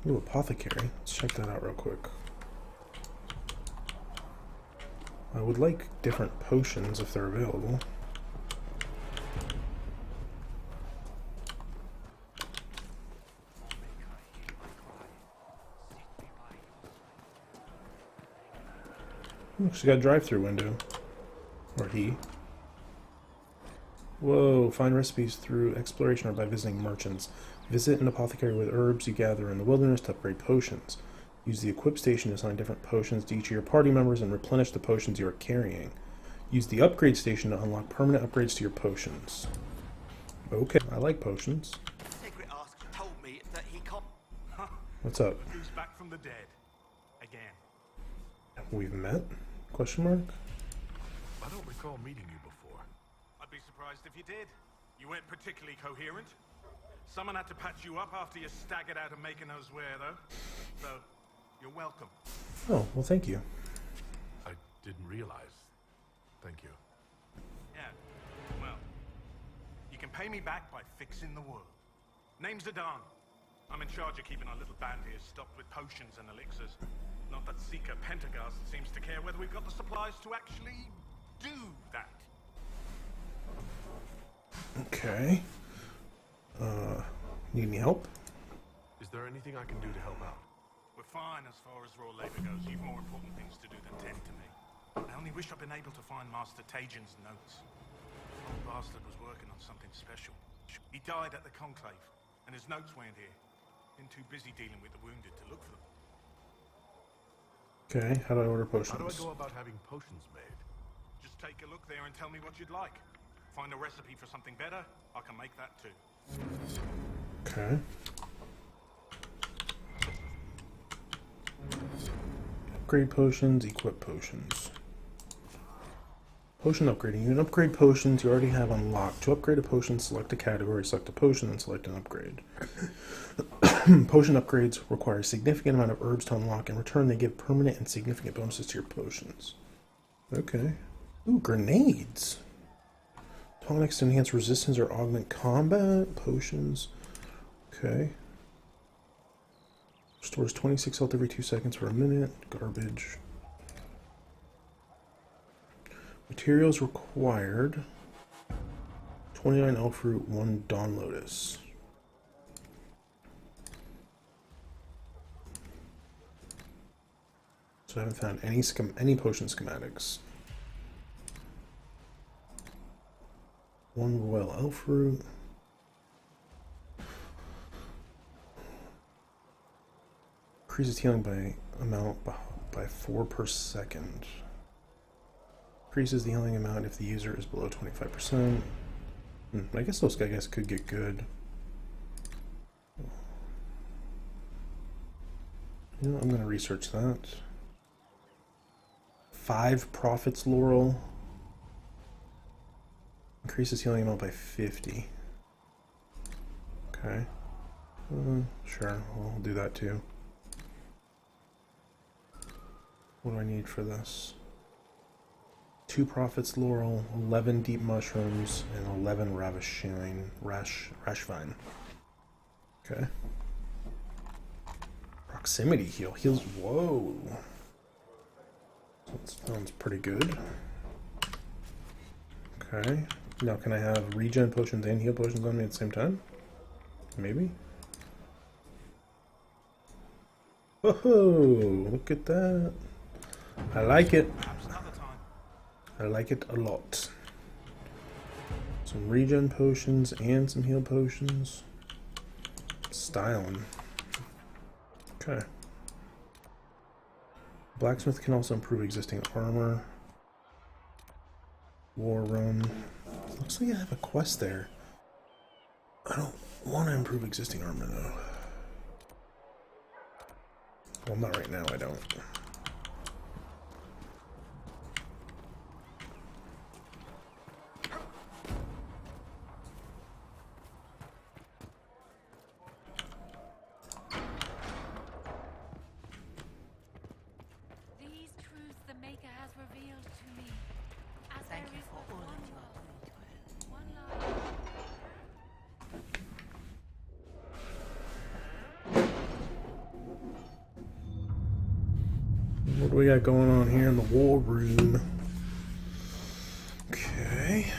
Ooh, apothecary. Let's check that out real quick. I would like different potions if they're available. Ooh, she's got a drive-through window. Or he. Whoa, find recipes through exploration or by visiting merchants. Visit an apothecary with herbs you gather in the wilderness to upgrade potions. Use the equip station to assign different potions to each of your party members and replenish the potions you are carrying. Use the upgrade station to unlock permanent upgrades to your potions. Okay, I like potions.
Secret Ask told me that he can't...
What's up?
Who's back from the dead? Again.
We've met? Question mark?
I don't recall meeting you before. I'd be surprised if you did. You weren't particularly coherent. Someone had to patch you up after you staggered out of making us wear, though. So, you're welcome.
Oh, well, thank you.
I didn't realize. Thank you. Yeah, well, you can pay me back by fixing the world. Name's Adan. I'm in charge of keeping our little band here stocked with potions and elixirs. Not that Seeker Pentagast seems to care whether we've got the supplies to actually do that.
Okay. Need any help?
Is there anything I can do to help out?
We're fine as far as raw labor goes. You've more important things to do than tend to me. I only wish I'd been able to find Master Tajin's notes. The old bastard was working on something special. He died at the Conclave, and his notes weren't here. Been too busy dealing with the wounded to look for them.
Okay, how do I order potions?
How do I go about having potions made?
Just take a look there and tell me what you'd like. Find a recipe for something better, I can make that too.
Okay. Upgrade potions, equip potions. Potion upgrading. You can upgrade potions you already have unlocked. To upgrade a potion, select a category, select a potion, and select an upgrade. Potion upgrades require a significant amount of herbs to unlock. In return, they give permanent and significant bonuses to your potions. Okay. Ooh, grenades. Tonics to enhance resistance or augment combat. Potions. Okay. Restores 26 health every 2 seconds for a minute. Garbage. Materials required. 29 elf fruit, 1 dawn lotus. So I haven't found any potion schematics. 1 royal elf fruit. Increases healing by amount by 4 per second. Increases the healing amount if the user is below 25%. I guess those guys could get good. You know, I'm going to research that. 5 Prophets Laurel. Increases healing amount by 50. Okay. Sure, I'll do that too. What do I need for this? 2 Prophets Laurel, 11 Deep Mushrooms, and 11 Rashvine. Okay. Proximity heal. Heals. Whoa. That sounds pretty good. Okay. Now, can I have regen potions and heal potions on me at the same time? Maybe? Whoa! Look at that. I like it. I like it a lot. Some regen potions and some heal potions. Styling. Okay. Blacksmith can also improve existing armor. War room. Looks like I have a quest there. I don't want to improve existing armor though. Well, not right now, I don't.
These truths the Maker has revealed to me. As
Thank
there
you
is
for
but
all
one
that you are
world,
doing,
one life.
What do we got going on here in the war room? Okay.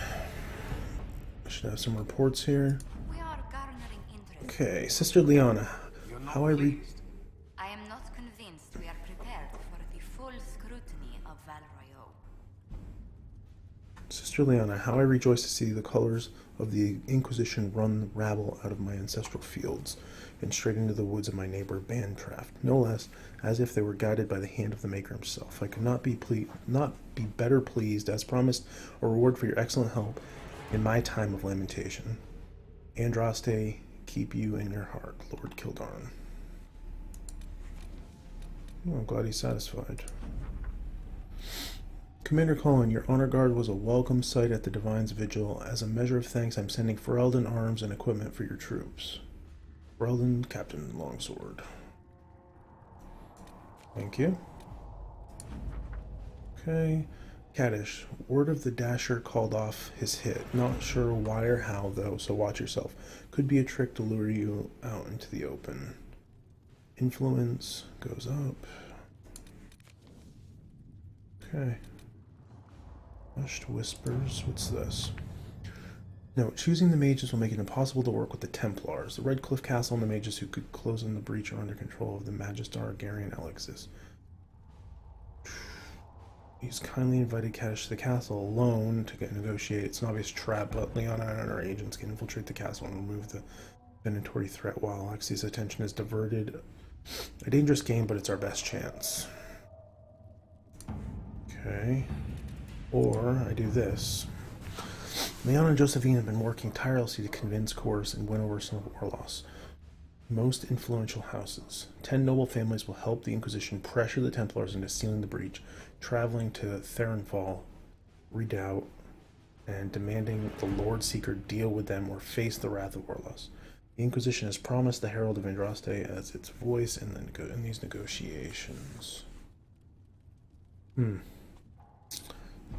I should have some reports here.
We are garnering interest.
Okay, Sister Liana. How I read.
I am not convinced we are prepared for the full scrutiny of Val Royeaux.
Sister Liana, how I rejoice to see the colors of the Inquisition run the rabble out of my ancestral fields and straight into the woods of my neighbor Bantraft, no less as if they were guided by the hand of the Maker himself. I could not be better pleased, as promised, a reward for your excellent help in my time of lamentation. Andraste, keep you in your heart, Lord Kildarn. Oh, I'm glad he's satisfied. Commander Colin, your honor guard was a welcome sight at the Divine's Vigil. As a measure of thanks, I'm sending Ferelden arms and equipment for your troops. Ferelden, Captain Longsword. Thank you. Okay. Kaddish, word of the Dasher called off his hit. Not sure why or how, though, so watch yourself. Could be a trick to lure you out into the open. Influence goes up. Okay. Hushed Whispers. What's this? No, choosing the mages will make it impossible to work with the Templars. The Red Cliff Castle and the mages who could close in the breach are under control of the Magistar Garian Alexis. He's kindly invited Kaddish to the castle alone to negotiate. It's an obvious trap, but Leona and her agents can infiltrate the castle and remove the Venatori threat while Alexi's attention is diverted. A dangerous game, but it's our best chance. Okay. Or I do this. Leon and Josephine have been working tirelessly to convince Chorus and win over some of Orlos' most influential houses. 10 noble families will help the Inquisition pressure the Templars into sealing the breach, traveling to Therenfall Redoubt, and demanding the Lord Seeker deal with them or face the wrath of Orlos. The Inquisition has promised the Herald of Andraste as its voice in these negotiations.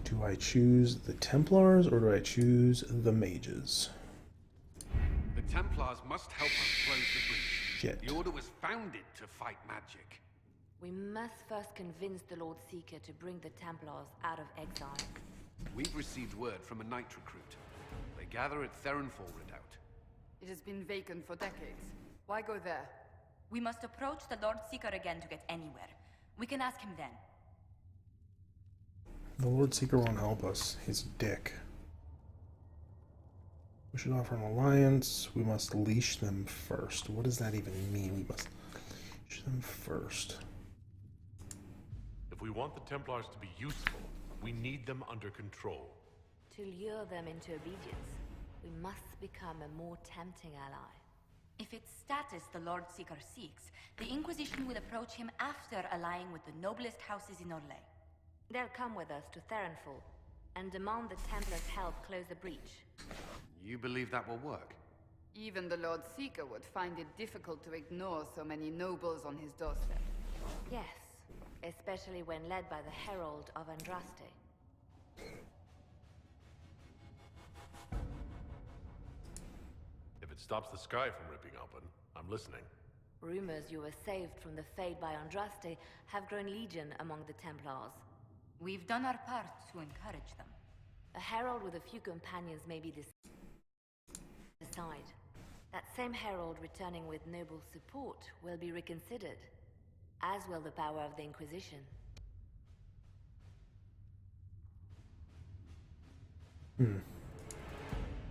Do I choose the Templars or do I choose the mages?
The Templars must help us close the breach.
Shit.
The Order was founded to fight magic.
We must first convince the Lord Seeker to bring the Templars out of exile.
We've received word from a knight recruit. They gather at Therenfall Redoubt.
It has been vacant for decades. Why go there?
We must approach the Lord Seeker again to get anywhere. We can ask him then.
The Lord Seeker won't help us. He's a dick. We should offer an alliance. We must leash them first. What does that even mean? We must leash them first.
If we want the Templars to be useful, we need them under control.
To lure them into obedience, we must become a more tempting ally.
If it's status the Lord Seeker seeks, the Inquisition will approach him after allying with the noblest houses in Orlais.
They'll come with us to Therenfall and demand the Templars' help close the breach.
You believe that will work?
Even the Lord Seeker would find it difficult to ignore so many nobles on his doorstep.
Yes, especially when led by the Herald of Andraste.
If it stops the sky from ripping open, I'm listening.
Rumors you were saved from the fate by Andraste have grown legion among the Templars.
We've done our part to encourage them.
A herald with a few companions may be decide. That same herald returning with noble support will be reconsidered, as will the power of the Inquisition.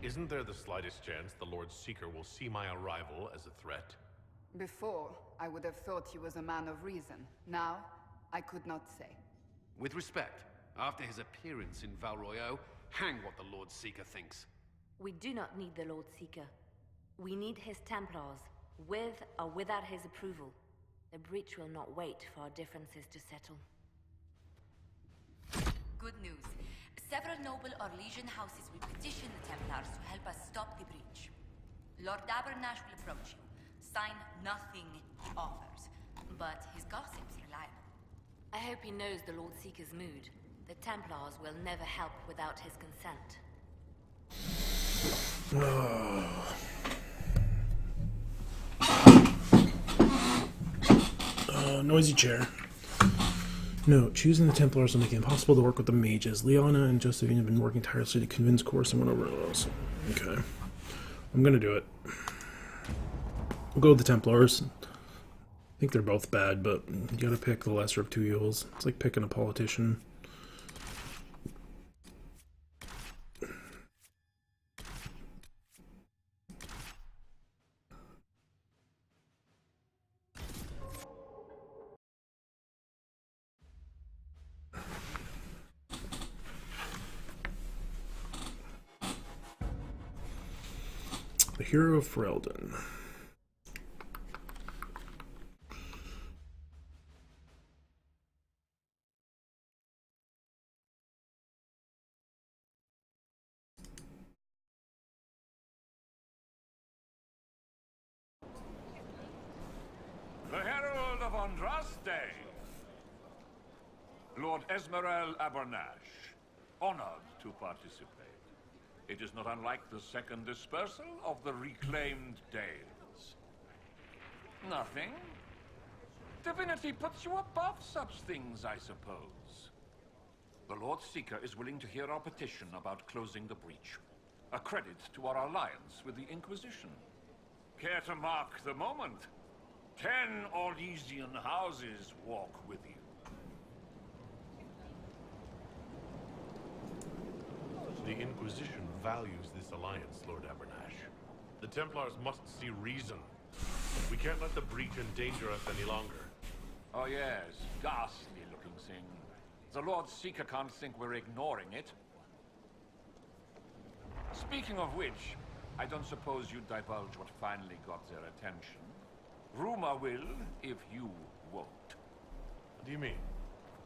Isn't there the slightest chance the Lord Seeker will see my arrival as a threat?
Before, I would have thought he was a man of reason. Now, I could not say.
With respect, after his appearance in Val Royeaux, hang what the Lord Seeker thinks.
We do not need the Lord Seeker. We need his Templars, with or without his approval. The breach will not wait for our differences to settle.
Good news. Several noble Orlesian houses will petition the Templars to help us stop the breach. Lord Abernash will approach you. Sign nothing he offers, but his gossip's reliable.
I hope he knows the Lord Seeker's mood. The Templars will never help without his consent.
Noisy chair. No, choosing the Templars will make it impossible to work with the mages. Leona and Josephine have been working tirelessly to convince Chorus and win over us. Okay. I'm gonna do it. We'll go with the Templars. I think they're both bad, but you gotta pick the lesser of two evils. It's like picking a politician. The Hero of Ferelden.
The Herald of Andraste. Lord Esmerel Abernash, honored to participate. It is not unlike the second dispersal of the reclaimed Dales. Nothing? Divinity puts you above such things, I suppose. The Lord Seeker is willing to hear our petition about closing the breach. A credit to our alliance with the Inquisition. Care to mark the moment? 10 Orlesian houses walk with you.
The Inquisition values this alliance, Lord Abernash. The Templars must see reason. We can't let the breach endanger us any longer.
Oh yes, ghastly looking thing. The Lord Seeker can't think we're ignoring it. Speaking of which, I don't suppose you'd divulge what finally got their attention. Rumor will, if you won't.
What do you mean?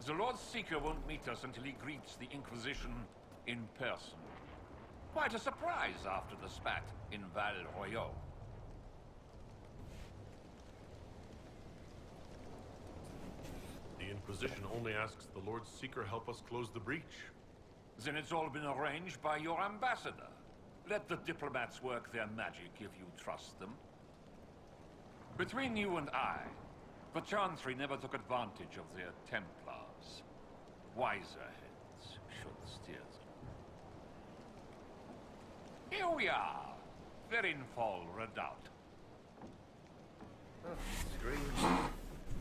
The Lord Seeker won't meet us until he greets the Inquisition in person. Quite a surprise after the spat in Val Royaux.
The Inquisition only asks the Lord Seeker help us close the breach.
Then it's all been arranged by your ambassador. Let the diplomats work their magic if you trust them. Between you and I, the Chantry never took advantage of their Templars. Wiser heads should steer them. Here we are, Verinfall Redoubt.
Oh, screw you.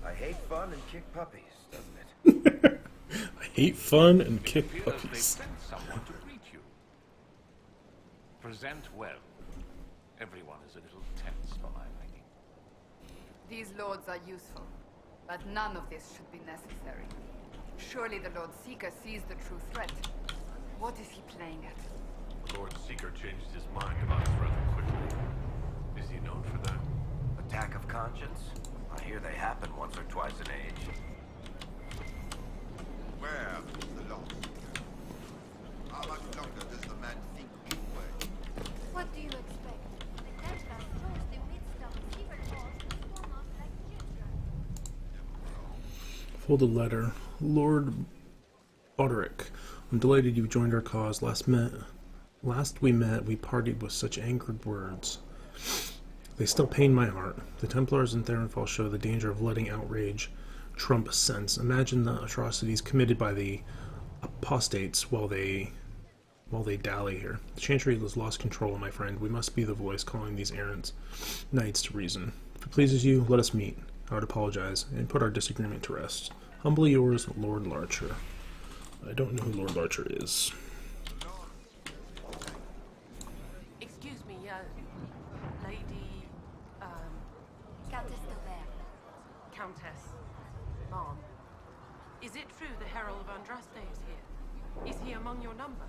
I hate fun and kick puppies, doesn't it?
I hate fun and kick
They
puppies.
sent someone to greet you. Present well. Everyone is a little tense for my liking.
These lords are useful, but none of this should be necessary. Surely the Lord Seeker sees the true threat. What is he playing at?
The Lord Seeker changed his mind about us rather quickly. Is he known for that?
Attack of conscience? I hear they happen once or twice an age.
Where is the lost? How much longer does the man think we can wait?
What do you expect? The Templars chose the Wheatstone secret halls to swarm us like children.
Folded letter. Lord Boderick, I'm delighted you joined our cause. Last we met, we partied with such angered words. They still pain my heart. The Templars in Therenfall show the danger of letting outrage trump sense. Imagine the atrocities committed by the apostates while they dally here. The Chantry has lost control, my friend. We must be the voice calling these errant knights to reason. If it pleases you, let us meet. I would apologize and put our disagreement to rest. Humbly yours, Lord Larcher. I don't know who Lord Larcher is.
Excuse me, Lady,
Countess Dover.
Countess, Mom. Is it true the Herald of Andraste is here? Is he among your number?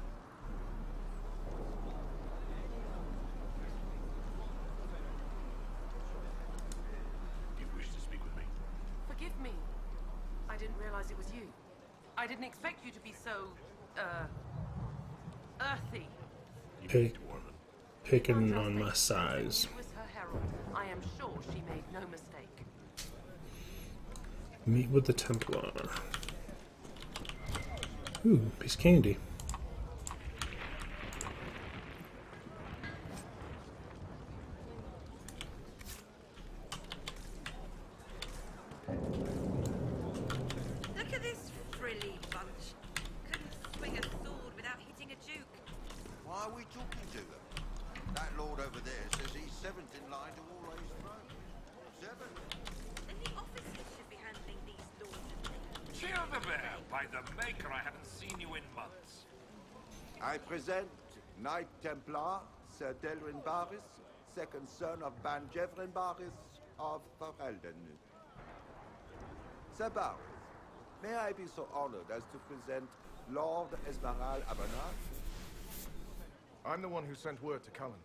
You wish to speak with me?
Forgive me. I didn't realize it was you. I didn't expect you to be so, earthy.
Picking on my size.
It was her herald. I am sure she made no mistake.
Meet with the Templar. Ooh, piece of candy.
Look at this frilly bunch. Couldn't swing a sword without hitting a duke.
Why are we talking to them? That lord over there says he's seventh in line to all raise throne. Seventh?
Then the officers should be handling these lords and ladies.
Cheer the bear, by the maker, I haven't seen you in months.
I present Knight Templar, Sir Delrin Baris, second son of Ban Jevrin Baris of Ferelden. Sir Baris, may I be so honored as to present Lord Esmeralda Abernash?
I'm the one who sent word to Cullen.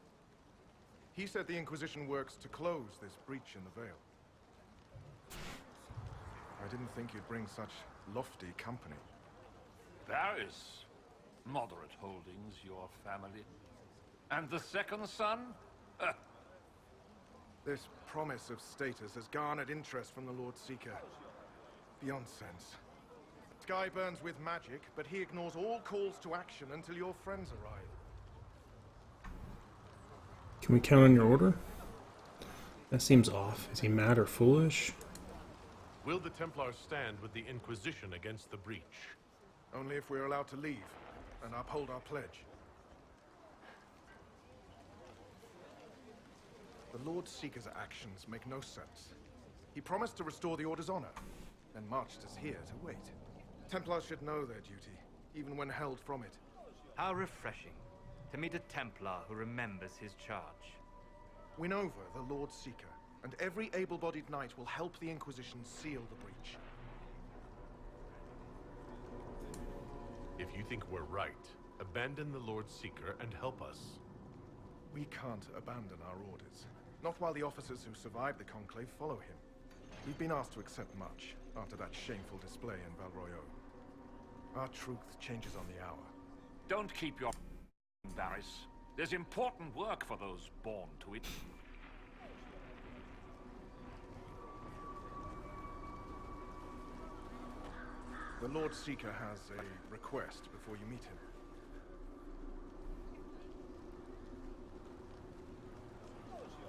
He said the Inquisition works to close this breach in the Vale. I didn't think you'd bring such lofty company.
Paris. Moderate holdings, your family. And the second son?
This promise of status has garnered interest from the Lord Seeker. Beyond sense. Sky burns with magic, but he ignores all calls to action until your friends arrive.
Can we count on your order? That seems off. Is he mad or foolish?
Will the Templars stand with the Inquisition against the breach?
Only if we're allowed to leave and uphold our pledge.
The Lord Seeker's actions make no sense. He promised to restore the Order's honor, then marched us here to wait. Templars should know their duty, even when held from it.
How refreshing to meet a Templar who remembers his charge.
Win over the Lord Seeker, and every able-bodied knight will help the Inquisition seal the breach.
If you think we're right, abandon the Lord Seeker and help us.
We can't abandon our orders. Not while the officers who survived the Conclave follow him. We've been asked to accept much after that shameful display in Val Royeaux. Our truth changes on the hour.
Don't keep your Varys. There's important work for those born to it.
The Lord Seeker has a request before you meet him.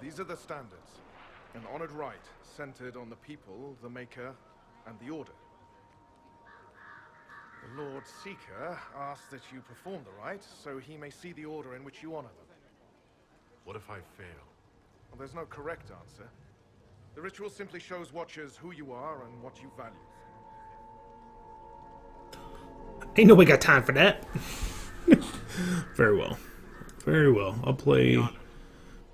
These are the standards. An honored right, centered on the people, the Maker, and the Order. The Lord Seeker asks that you perform the rite, so he may see the order in which you honor them.
What if I fail?
Well, there's no correct answer. The ritual simply shows Watchers who you are and what you value.
Ain't nobody got time for that. Very well. Very well. I'll play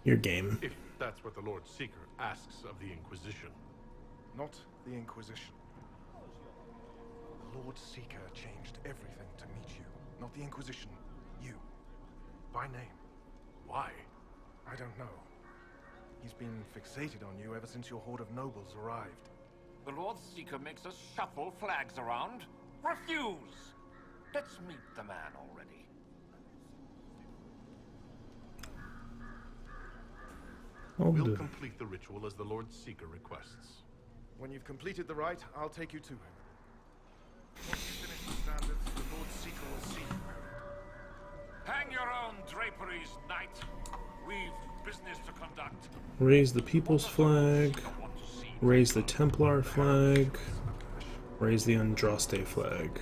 your game.
If that's what the Lord Seeker asks of the Inquisition.
Not the Inquisition. The Lord Seeker changed everything to meet you. Not the Inquisition. You. By name.
Why?
I don't know. He's been fixated on you ever since your horde of nobles arrived.
The Lord Seeker makes us shuffle flags around. Refuse! Let's meet the man already.
We'll complete the ritual as the Lord Seeker requests.
When you've completed the rite, I'll take you to him. Once you finish the standards, the Lord Seeker will see you.
Hang your own draperies, knight. We've business to conduct.
Raise the People's flag. Raise the Templar flag. Raise the Andraste flag.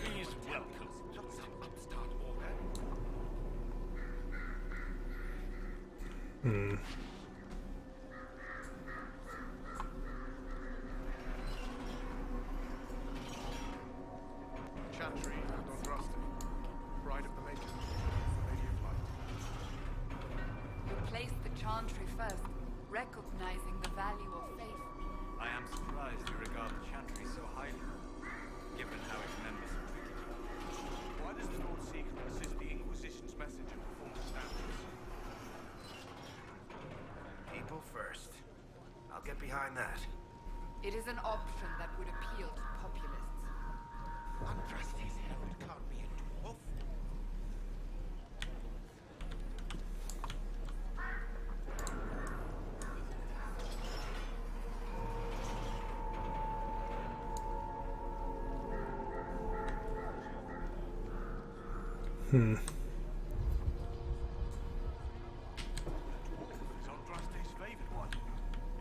Chantry and Andraste, bride of the Maker, Lady of Light.
You placed the Chantry first, recognizing the value of faith.
I am surprised you regard the Chantry so highly, given how its members are treated.
Why does the Lord Seeker assist the Inquisition's messenger perform the standards?
People first. I'll get behind that.
It is an option that would appeal to populists.
Andraste's herald can't be a dwarf. It's Andraste's favored one.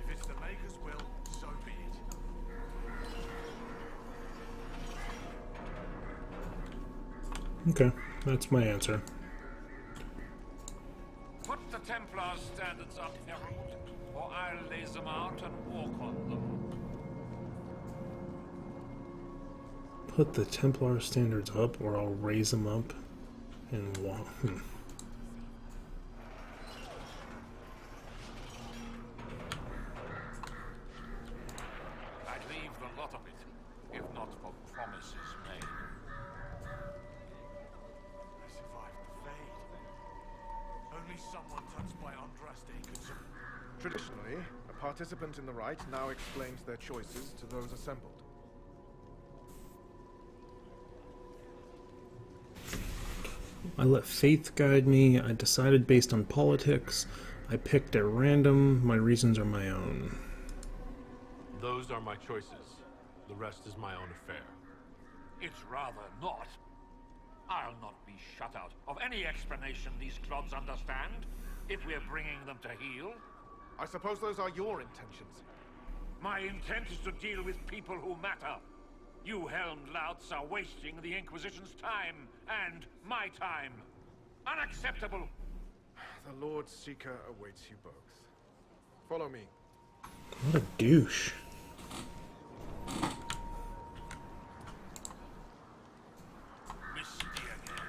If it's the Maker's will, so be it.
Okay, that's my answer.
Put the Templar standards up, Herald, or I'll lay them out and walk on them.
Put the Templar standards up, or I'll raise them up and walk.
I'd leave the lot of it, if not for promises made.
They survived the fade. Only someone touched by Andraste could survive.
Traditionally, a participant in the rite now explains their choices to those assembled.
I let faith guide me. I decided based on politics. I picked at random. My reasons are my own.
Those are my choices. The rest is my own affair.
It's rather not. I'll not be shut out of any explanation these clods understand, if we're bringing them to heel.
I suppose those are your intentions.
My intent is to deal with people who matter. You helmed louts are wasting the Inquisition's time, and my time. Unacceptable!
The Lord Seeker awaits you both. Follow me.
What a douche.
Misty again.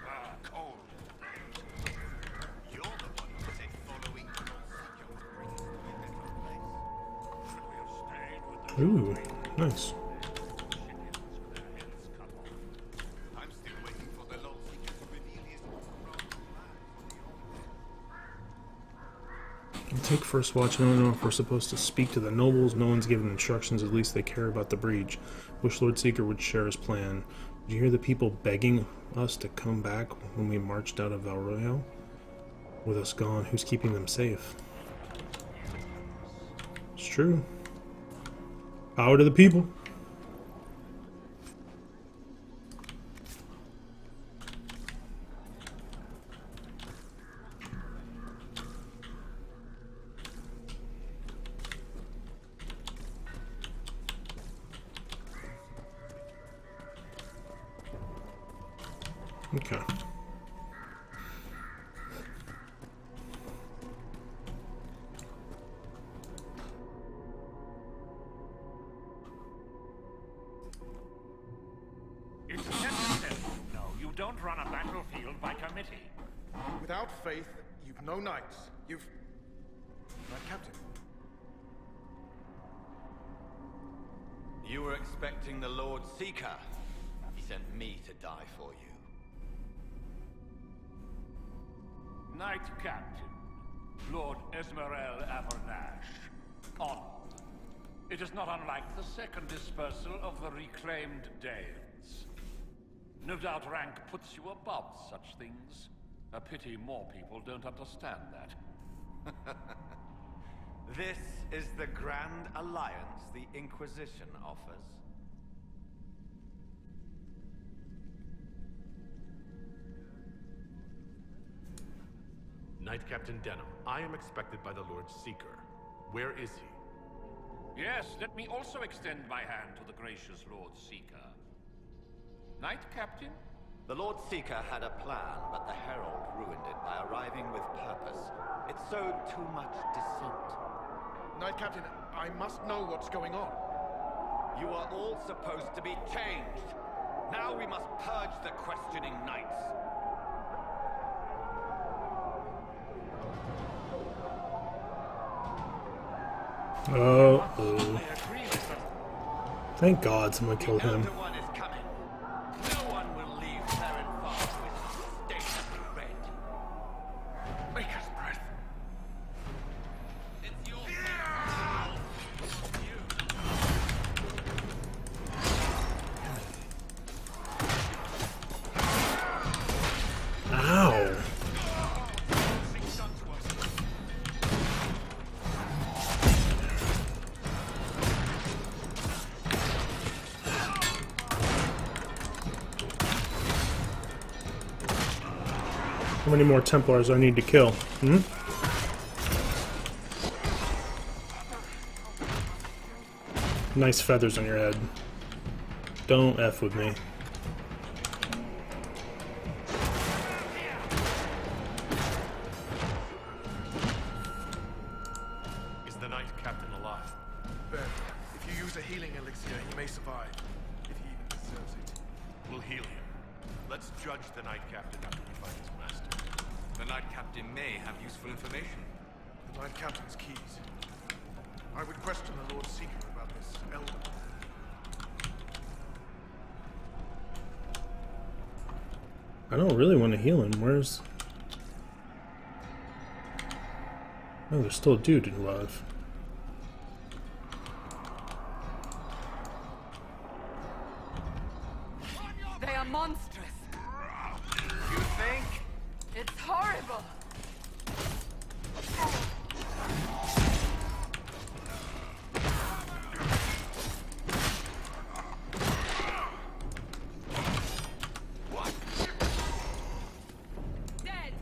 Ah, cold. You're the one who said following the Lord Seeker would bring us to a better place. Should we have stayed with the
Ooh, nice.
I'm still waiting for the Lord Seeker to reveal his
I'll take first watch. I don't know if we're supposed to speak to the nobles. No one's given instructions. At least they care about the breach. Wish Lord Seeker would share his plan. Did you hear the people begging us to come back when we marched out of Valroyo? With us gone, who's keeping them safe? It's true. Power to the people. Okay.
It's necessary. No, you don't run a battlefield by committee.
Without faith, you've no knights. You've... Knight Captain.
You were expecting the Lord Seeker. He sent me to die for you.
Knight Captain, Lord Esmerel Abernash. Honored. It is not unlike the second dispersal of the reclaimed Dales. No doubt rank puts you above such things. A pity more people don't understand that.
This is the grand alliance the Inquisition offers.
Knight Captain Denham, I am expected by the Lord Seeker. Where is he?
Yes, let me also extend my hand to the gracious Lord Seeker. Knight Captain?
The Lord Seeker had a plan, but the Herald ruined it by arriving with purpose. It sowed too much dissent.
Knight Captain, I must know what's going on.
You are all supposed to be changed. Now we must purge the questioning knights.
Uh-oh. Thank God someone killed him.
One is coming. No one will leave Terran far with his state red. Maker's breath. It's your
Ow. How many more Templars do I need to kill? Hmm? Nice feathers on your head. Don't F with me.
Is the Knight Captain alive?
Ben, if you use a healing elixir, he may survive. If he even deserves it.
We'll heal him. Let's judge the Knight Captain after we find his master.
The Knight Captain may have useful information.
The Knight Captain's keys. I would question the Lord Seeker about this elder.
I don't really want to heal him. Where's... Oh, there's still a dude alive.
They are monstrous.
You think?
It's horrible.
Dead!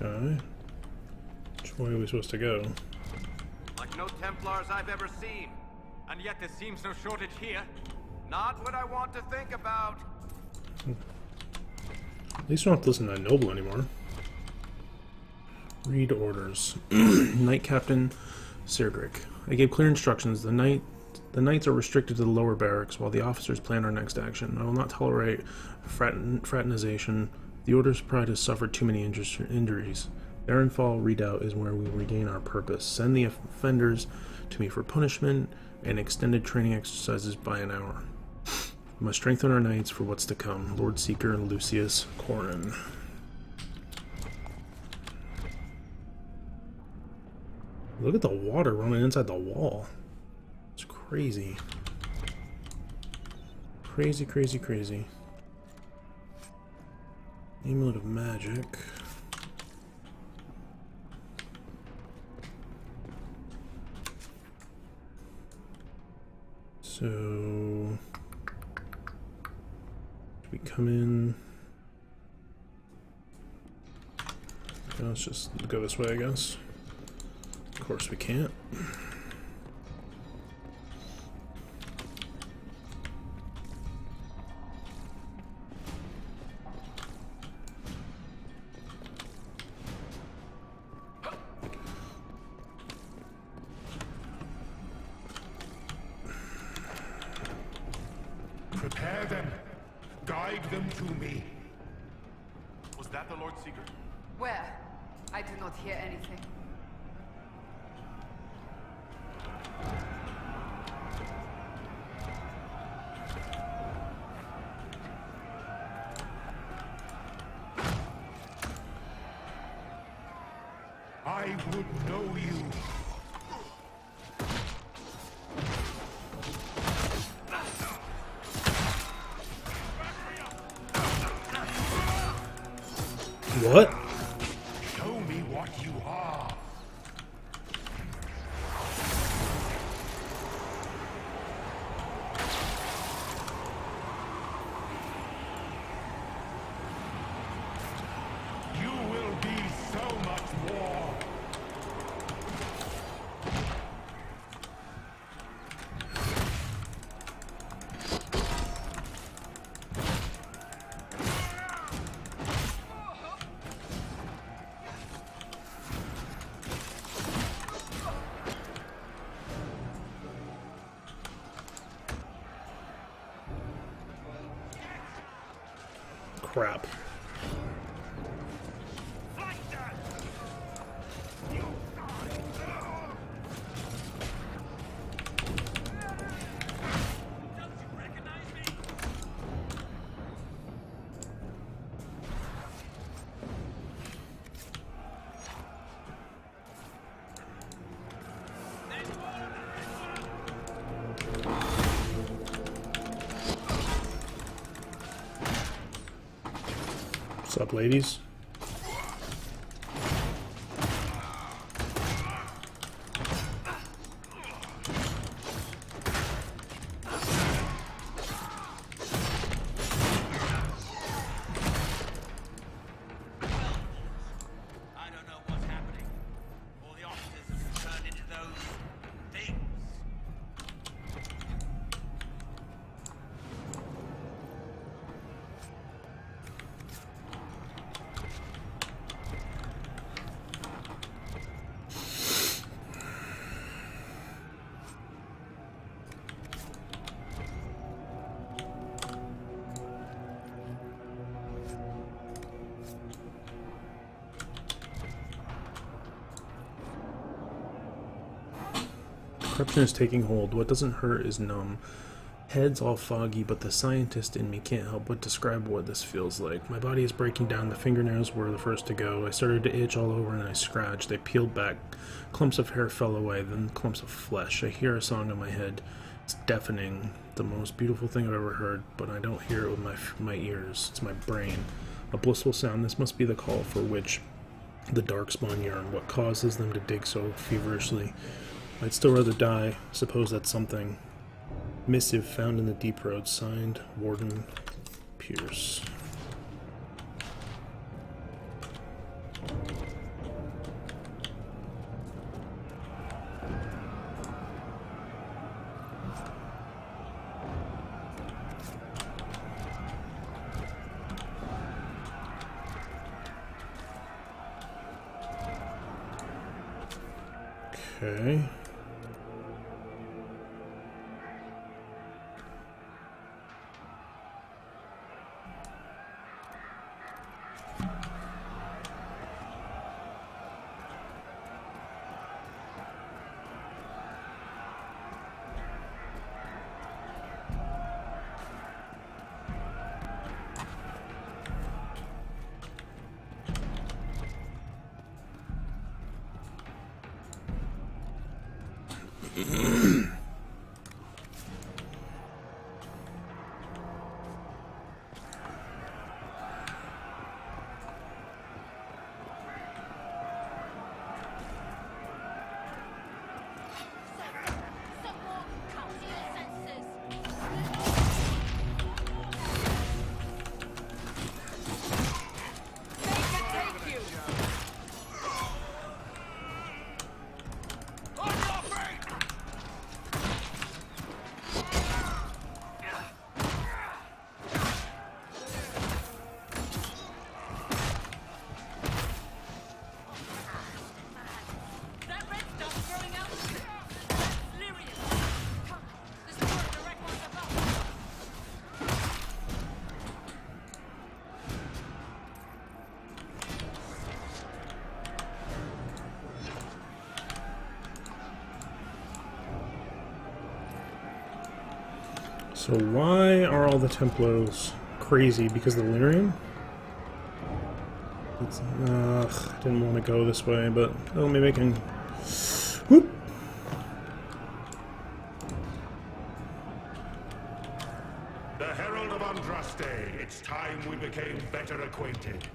Okay. Which way are we supposed to go?
No Templars I've ever seen.
And yet there seems no shortage here.
Not what I want to think about.
At least we don't have to listen to that noble anymore. Read orders. Knight Captain Sirdrick. I gave clear instructions. The knights are restricted to the lower barracks while the officers plan our next action. I will not tolerate fraternization. The Order's pride has suffered too many injuries. Baronfall Redoubt is where we regain our purpose. Send the offenders to me for punishment and extended training exercises by an hour. We must strengthen our knights for what's to come. Lord Seeker Lucius Corin. Look at the water running inside the wall. It's crazy. Crazy, crazy, crazy. Amulet of Magic. So we come in. Let's just go this way, I guess. Of course we can't.
Prepare them. Guide them to me. Was that the Lord Seeker?
Where? I do not hear anything.
I would know you.
What?
Show me what you are. You will be so much more.
Crap. What's up, ladies?
I don't know what's happening. All the officers have turned into those things.
Corruption is taking hold. What doesn't hurt is numb. Head's all foggy, but the scientist in me can't help but describe what this feels like. My body is breaking down. The fingernails were the first to go. I started to itch all over and I scratched. They peeled back. Clumps of hair fell away, then clumps of flesh. I hear a song in my head. It's deafening. The most beautiful thing I've ever heard, but I don't hear it with my ears. It's my brain. A blissful sound. This must be the call for which the Darkspawn yearn. What causes them to dig so feverishly? I'd still rather die. Suppose that's something. Missive found in the deep road. Signed, Warden Pierce. Okay. So why are all the Templars crazy? Because of the Lyrium? I didn't want to go this way, but oh, maybe I can. Whoop!
The Herald of Andraste. It's time we became better acquainted.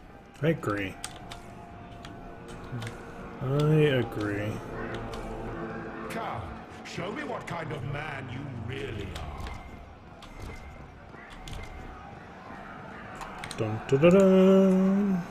I agree. I agree.
Come, show me what kind of man you really are.
Dun, dun, dun, dun.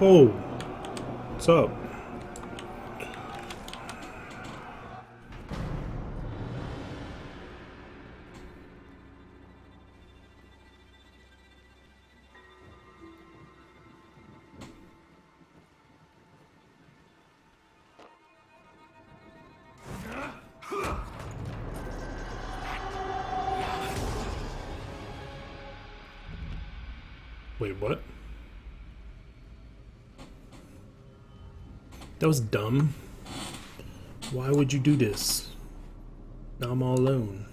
Oh, what's up? Wait, what? That was dumb. Why would you do this? Now I'm all alone.